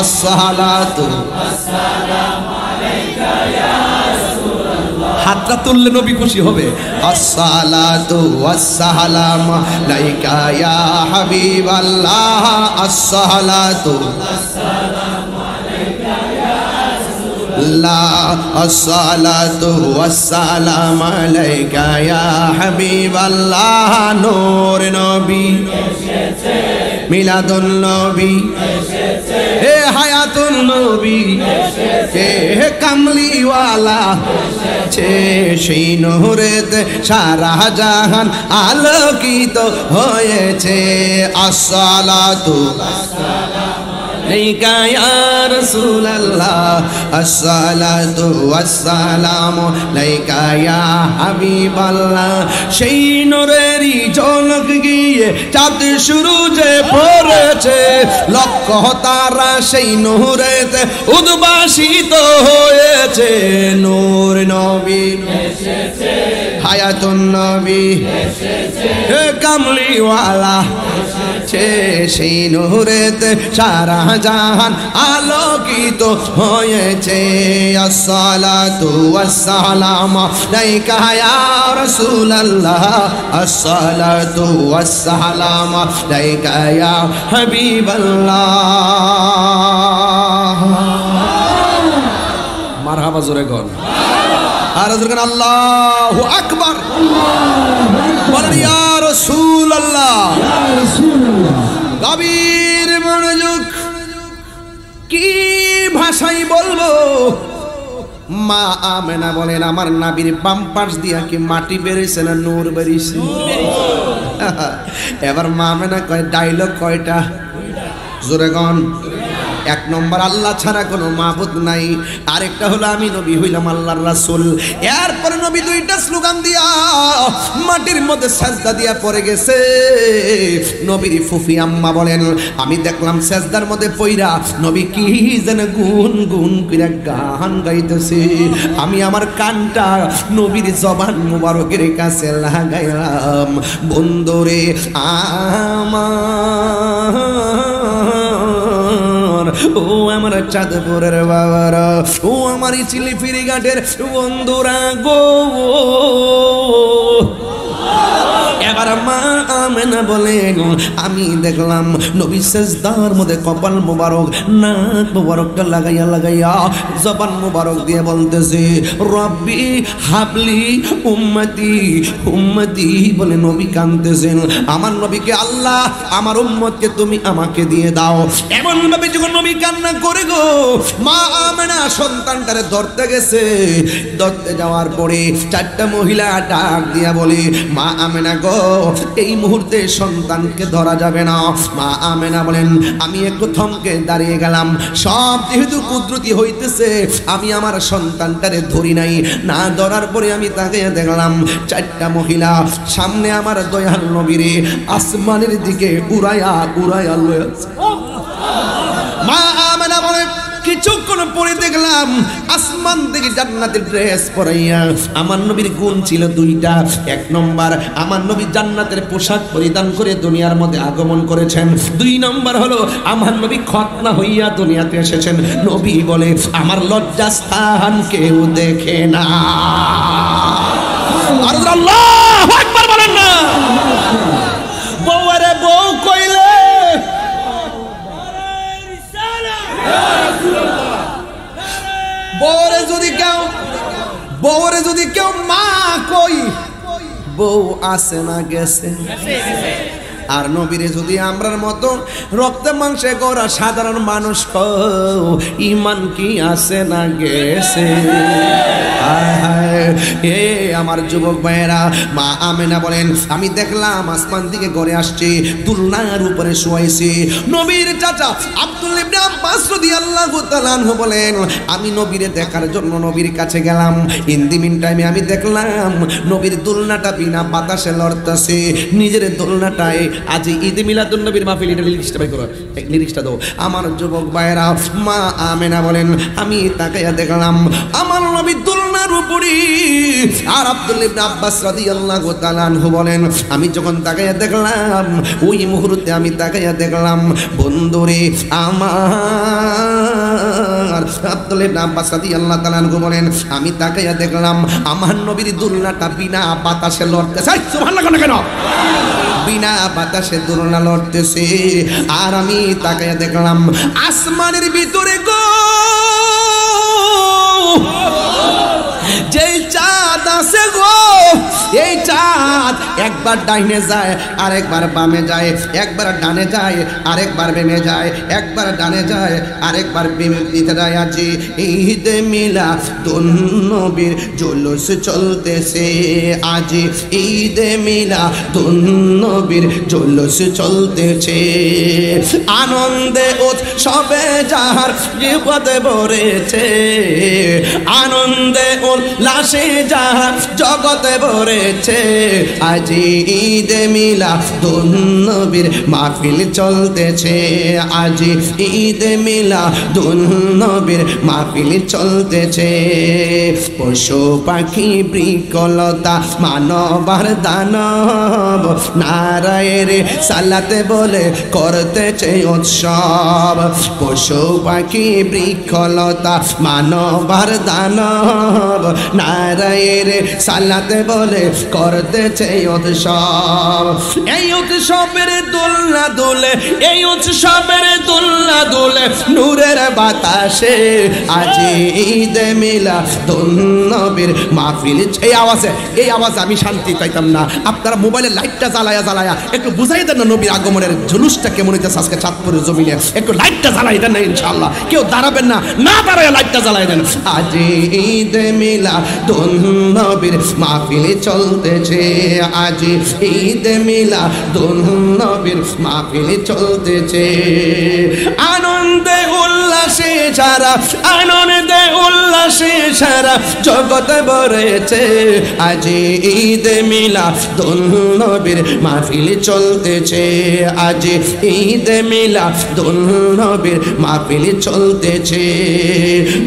আসসালাতু আসসালামু আলাইকা ইয়া রাসূলুল্লাহ। হাতটা তুললে নবী খুশি হবে। আসসালাতু ওয়াসসালামু আলাইকা ইয়া হাবিবাল্লাহ, আসসালাতু আসসালামু আলাইকা ইয়া রাসূলুল্লাহ, আসসালাতু ওয়াসসালামু আলাইকা ইয়া হাবিবাল্লাহ। নূর নবী এসেছে, মিলাদুন নবী এসেছে, হে হায়াতুন নবী এসেছে, হে কামলিওয়ালা এসেছে। সেই নূরেতে সারা জাহান আলোকিত হয়েছে। আসসালাতু আসসালামু আলাইকা ইয়া রাসূলুল্লাহ, আসসালাতু ওয়াসসালামু আলাইকা ইয়া হাবিবাল্লাহ। সেই নূরেরই ঝলক গিয়ে চাঁদ সূরজে পড়েছে, লক্ষ তারা সেই নূরেতে উদ্ভাসিত হয়েছে। নূর নবী এসেছে, হায়াতুন নবী এসেছে, হে কামলিওয়ালা এসেছে। সেই নূরেতে সারা জাহান আলোকিত হয়েছে। আসসালাতু ওয়াসসালামু আলাইকা ইয়া রাসূলুল্লাহ, আসসালাতু ওয়াসসালামু আলাইকা ইয়া হাবিবাল্লাহ। মারহাবা জোরে কর, আর জোরে কর আল্লাহু আকবার। বলেন ইয়া রাসূলুল্লাহ। কবির মনোযোগ, কি ভাষাই বলবো। মা আমেনা বলেন আমার নাবির বাম পাশ দিয়া কি মাটি বেরিয়েছে না নূর বেরিয়েছে? এবার মা আমেনা কয় ডায়লগ কয়টা? জোরে গন। এক নম্বর আল্লাহ ছাড়া কোনো মাবুদ নাই, আরেকটা হলো আমি নবী হইলাম আল্লাহর রাসূল। এরপরে নবী দুইটা স্লোগান দিয়া মাটির মধ্যে সাজদা দিয়া পড়ে গেছে। নবীর ফুফি আম্মা বলেন আমি দেখলাম সাজদার মধ্যে পইরা নবী কি যেন গুন গুন করে গান গাইতেছে। আমি আমার কানটা নবীর জবান মুবারকের কাছে লাগাইলাম। বন্ধুরে আমার, ও আমার চাঁদপুরের বাবারা, ও আমার চিলি ফিরিঘাটের বন্ধুরা গো। এবার মা আমেনা বলেন আমি দেখলাম নবী সিজদার মধ্যে কপাল মোবারক নাক মোবারকটা লাগাইয়া লাগাইয়া জবান মোবারক দিয়ে বলতেছে রব্বি হাবলি উম্মতি উম্মতি বলে নবী কাঁদতেছেন। আমার নবীকে আল্লাহ আমার উম্মতকে তুমি আমাকে দিয়ে দাও। এমন ভাবে যখন নবী কান্না করে গো, মা আমেনা সন্তানটারে ধরতে গেছে। ধরতে যাওয়ার পরে চারটা মহিলা ডাক দিয়া বলে মা আমেনা গো, এই মুহূর্তে সন্তানকে ধরা যাবে না। মা আমেনা বলেন আমি একটু থমকে দাঁড়িয়ে গেলাম। সব যেহেতু কুদরতি হইতেছে, আমি আমার সন্তানটারে ধরি নাই। না ধরার পরে আমি তাকে দেখলাম চারটা মহিলা সামনে আমার দয়াল নবীরে আসমানের দিকে উড়াইয়া উড়াইয়া লয়েছে। মা আমেনা বলেন কিছুক্ষণ পরে দেখলাম আসমান থেকে জান্নাতের ড্রেস পরাইয়া। আমার নবীর গুণ ছিল দুইটা। এক নম্বর আমার নবী জান্নাতের পোশাক পরিধান করে দুনিয়ার মধ্যে আগমন করেছেন। দুই নম্বর হলো আমার নবী খতনা হইয়া দুনিয়াতে এসেছেন। নবী বলে আমার লজ্জাস্থান কেউ দেখে না। আর আল্লাহু আকবার বলেন না। বউরে বউ কইলে বউরে যদি কেউ মা কই, বউ আসে না গেছে। আর নবীরে যদি আমরার মতো রক্তে মাংসে গড়া সাধারণ মানুষ ইমান কি আসে না গেছে? এ আমার যুবক ভাইয়েরা, মা আমেনা বলেন আমি দেখলাম আসমান থেকে ঘরে আসছে, দুলনার উপরে শোয়াইছে। নবীর চাচা আব্দুল ইবনে আব্বাস রাদিয়াল্লাহু তাআলা আনহু বলেন আমি নবীরে দেখার জন্য নবীর কাছে গেলাম। ইন দি মিন টাইমে আমি দেখলাম নবীর দুলনাটা বিনা বাতাসে লড়তেছে। নিজের দুলনাটায় আজ ঈদ মিলাদুন নবীর মাহফিল, এটা লিরিক্সটা বাই করো, এক লিরিক্সটা দাও। আমার যুবক ভাইয়েরা, মা আমেনা বলেন আমি তাকাইয়া দেখলাম আমার নবী দুলনার উপরে। আর আব্দুল ইবনে আব্বাস রাদিয়াল্লাহু তাআলা আনহু বলেন আমি যখন তাকাইয়া দেখলাম, ওই মুহূর্তে আমি তাকাইয়া দেখলাম বন্ধুরে আমার। আব্দুল ইবনে আব্বাস রাদিয়াল্লাহু তাআলা আনহু বলেন আমি তাকাইয়া দেখলাম আমার নবীর দুলনাটা বিনা বাতাসে লড়তেছে। সুবহানাল্লাহ কেন? বিনা বাতাসে দুলনা লড়তেছে। আর আমি তাকাইয়া দেখলাম আসমানের ভিতরে গো যেই চাঁদ আছে গো, এই চাঁদ একবার ডাইনে যায় আরেকবার বামে যায়, একবার ডানে যায় আরেকবার বামে যায়, একবার ডানে যায় আরেকবার বিপরীতে যায়। আজি ঈদে মিলাদুন নবীর জুলুস চলতেছে, আজি ঈদে মিলাদুন নবীর জুলুস চলতেছে। আনন্দে উৎসবে যার জীবতে ভরেছে, আনন্দে উল্লাসে যার জগতে ভরেছে। আজি ঈদে মিলাদুন নবীর মাহফিল চলতেছে, আজি ঈদে মিলাদুন নবীর মাহফিল চলতেছে। পশু পাখি বৃক্ষলতা মানবার দানব নারায়ের সালাতে বলে করতেছে উৎসব। পশু পাখি বৃক্ষলতা মানবার দানব নারায়ের সালাতে বলে করতেছে উৎসব। এই উৎসবের দোলনা দোলে, এই উৎসবের দোলনা দুলে নূরের বাতাসে আজ ঈদ মিলাদুন নবীর মাহফিল। এই আওয়াজে আমি শান্তি পাইতাম না। আপনারা মোবাইলের লাইটটা জ্বালায়া একটু বুঝাই দেন না নবীর আগমনের জুলুসটা কেমন হইতেছে আজকে চাঁদপুরের জমিনে। একটু লাইটটা জ্বালাই দেন না, ইনশাআল্লাহ কেউ দাঁড়াবেন না, না দাঁড়ায় লাইটটা জ্বালাই দেন। আজ ঈদ মিলাদুন নবীর মাহফিল চলতেছে, আজ ঈদ মিলাদুন নবীর মাহফিল চলতেছে। আনন্দে উল্লাসে সারা, আনন্দে উল্লাসে সারা জগৎ ভরেছে, আজ ঈদ মিলাদুন নবীর মাহফিল চলতেছে, আজ ঈদ মিলাদুন নবীর মাহফিল চলতেছে।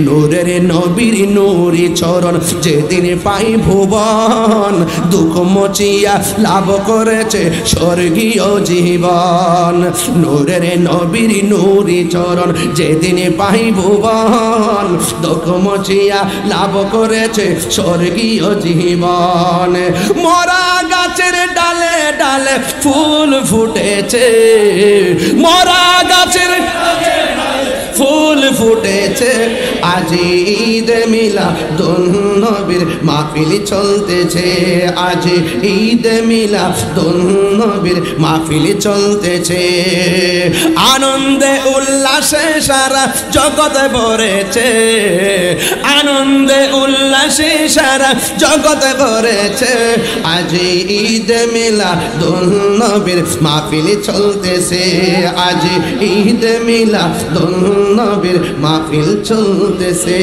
নূরের নবীর নূরি চরণ যেদিন পাই ভুবন, দুঃখ মুছিয়া লাভ করেছে স্বর্গীয় জীবন। নূরের নবীর নূরি চরণ যেদিন পাই ভুবন, দুঃখ মুছিয়া লাভ করেছে স্বর্গীয় জীবন। মরা গাছের ডালে ডালে ফুল ফুটেছে, মরা গাছের ফুল ফুটেছে, আজ ঈদ মিলাদুন নবীর মাহফিল চলতেছে, আজ ঈদ মিলাদুন নবীর মাহফিল চলতেছে। আনন্দে উল্লাসে সারা জগৎ ভরেছে, আনন্দে উল্লাসে সারা জগৎ ভরেছে, আজ ঈদ মিলাদুন নবীর মাহফিল চলতেছে, আজ ঈদ মিলাদুন নবীর মাহফিল চলতেছে।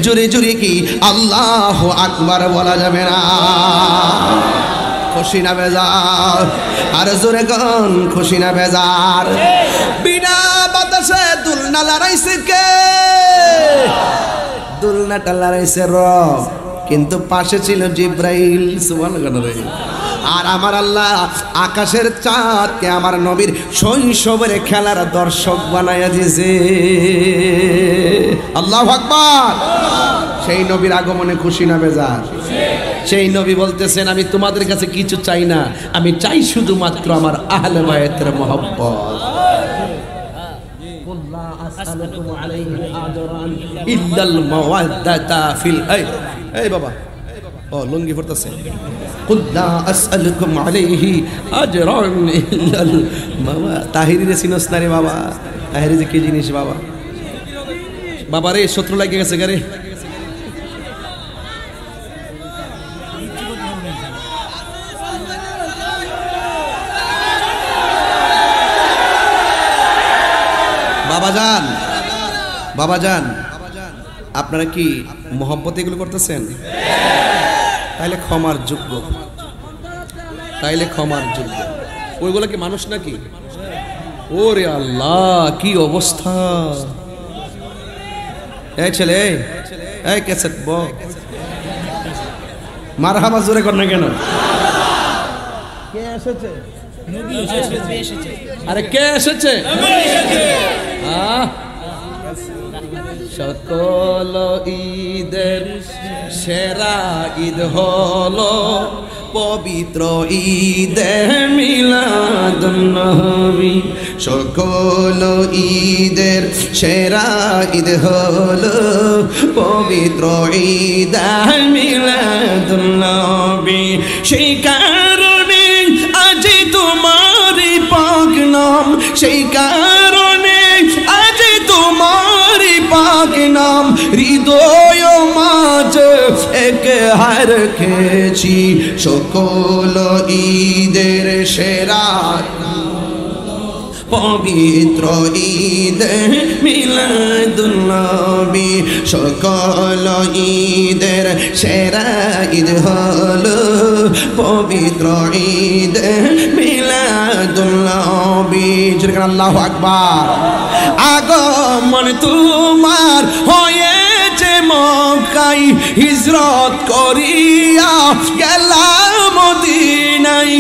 জুরে জুরে কি আল্লাহু আকবার বলা যাবে না? খুশি না বেজার? আর জোরে গান খুশি না বেজার? বিনা বাতাসে দুলনা লড়াইছে কে? দুলনাটা লড়াইছে রব, কিন্তু পাশে ছিল জিব্রাইল। সুবহানাল্লাহ। আর আমার আল্লাহ আকাশের চাঁদকে আমার নবীর শৈশবের খেলার দর্শক বানাইয়া দিয়েছে। আল্লাহু আকবার। সেই নবীর আগমনে খুশি না বেজার? সেই নবী বলতেছেন, আমি তোমাদের কাছে কিছু চাই না, আমি চাই শুধুমাত্র আমার আহলে বায়তের মহব্বত। এই বাবা, ও লুঙ্গি পড়তেছে। কুল্লা আসআলুকুম আলাইহি আজরান ইল্লাল মাওয়া। তাহিরিরে চিনস না রে বাবা? তাহিরি যে কি জিনিস বাবা? বাবা রে শত্রু লাগে গেছে গারে। বাবাজান, বাবাজান, আপনারা কি মোহব্বত এগুলো করতেছেন? তাইলে ক্ষমার যোগ্য, তাইলে ক্ষমার যোগ্য। ওইগুলো কি মানুষ নাকি? ওরে আল্লাহ, কি অবস্থা! এই ছেলে, এই ক্যাসেট বল, মারহাবা জোরে কর না কেন? কে এসেছে? আরে কে এসেছে? সকল ঈদের সেরা ঈদ হলো পবিত্র ঈদে মিলাদুন নবী। সকল ঈদের সেরা ঈদ হলো পবিত্র ঈদে মিলাদুন নবী। সেই কারণে আজ তোমারই পাক নাম, সেই কারণে আজ তোমারই পাক নাম হৃদয় মাঝে এক হার খেয়েছি। সকল ঈদের সেরা পবিত্র ঈদ মিলাদুন নবী। সকল ঈদের সেরা ঈদ হলো পবিত্র ঈদ মিলাদুন নবী। আল্লাহু আকবার। আগমন তোমার হয়েছে মক্কায়, হিজরত করিয়া গেলাম মদিনায়।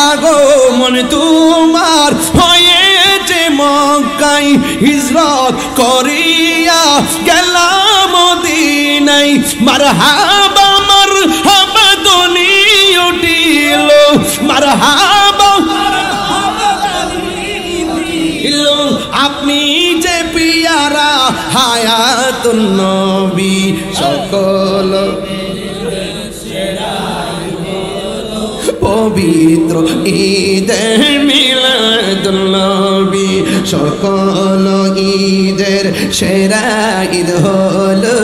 আগমন তোমার হয়েছে মক্কায়, হিজরত করিয়া গেলাম মদিনায়। মারহাবা মারহাবা ধ্বনি উঠিল, মারহাবা আপনি হায়াতুন নবী সকল পবিত্র ঈদের মিলাদুন নবী সকল ঈদের সেরা ঈদ হলো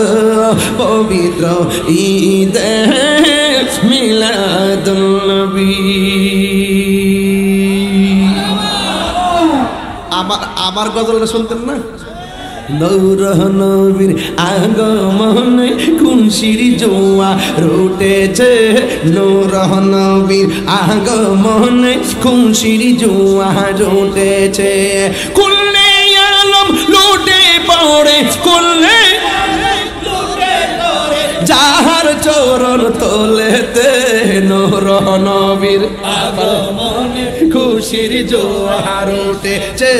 পবিত্র ঈদের মিলাদুন নবী। আমার গজলটা শুনতেন না? নূর নবীর আগমনে খুশির জোয়া রুটেছে, নূর নবীর আগমনে খুশির জোয়া রুটেছে। কুল্লে আলম লুটে পড়ে, কুল্লে যাহার চরণ তোলেতে নূর নবীর আগমনে খুশির জোয়ার উঠেছে,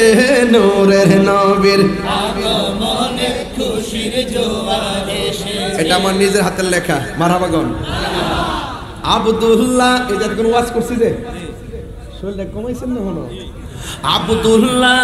নূরের নবীর আগমনে খুশির জোয়ার এসেছে। এটা আমার নিজের হাতের লেখা। মারহাবাগন আব্দুল্লাহ। এই যে কোন ওয়াজ করছি যে শরীরটা কমাইছেন না হলো আব্দুল্লাহ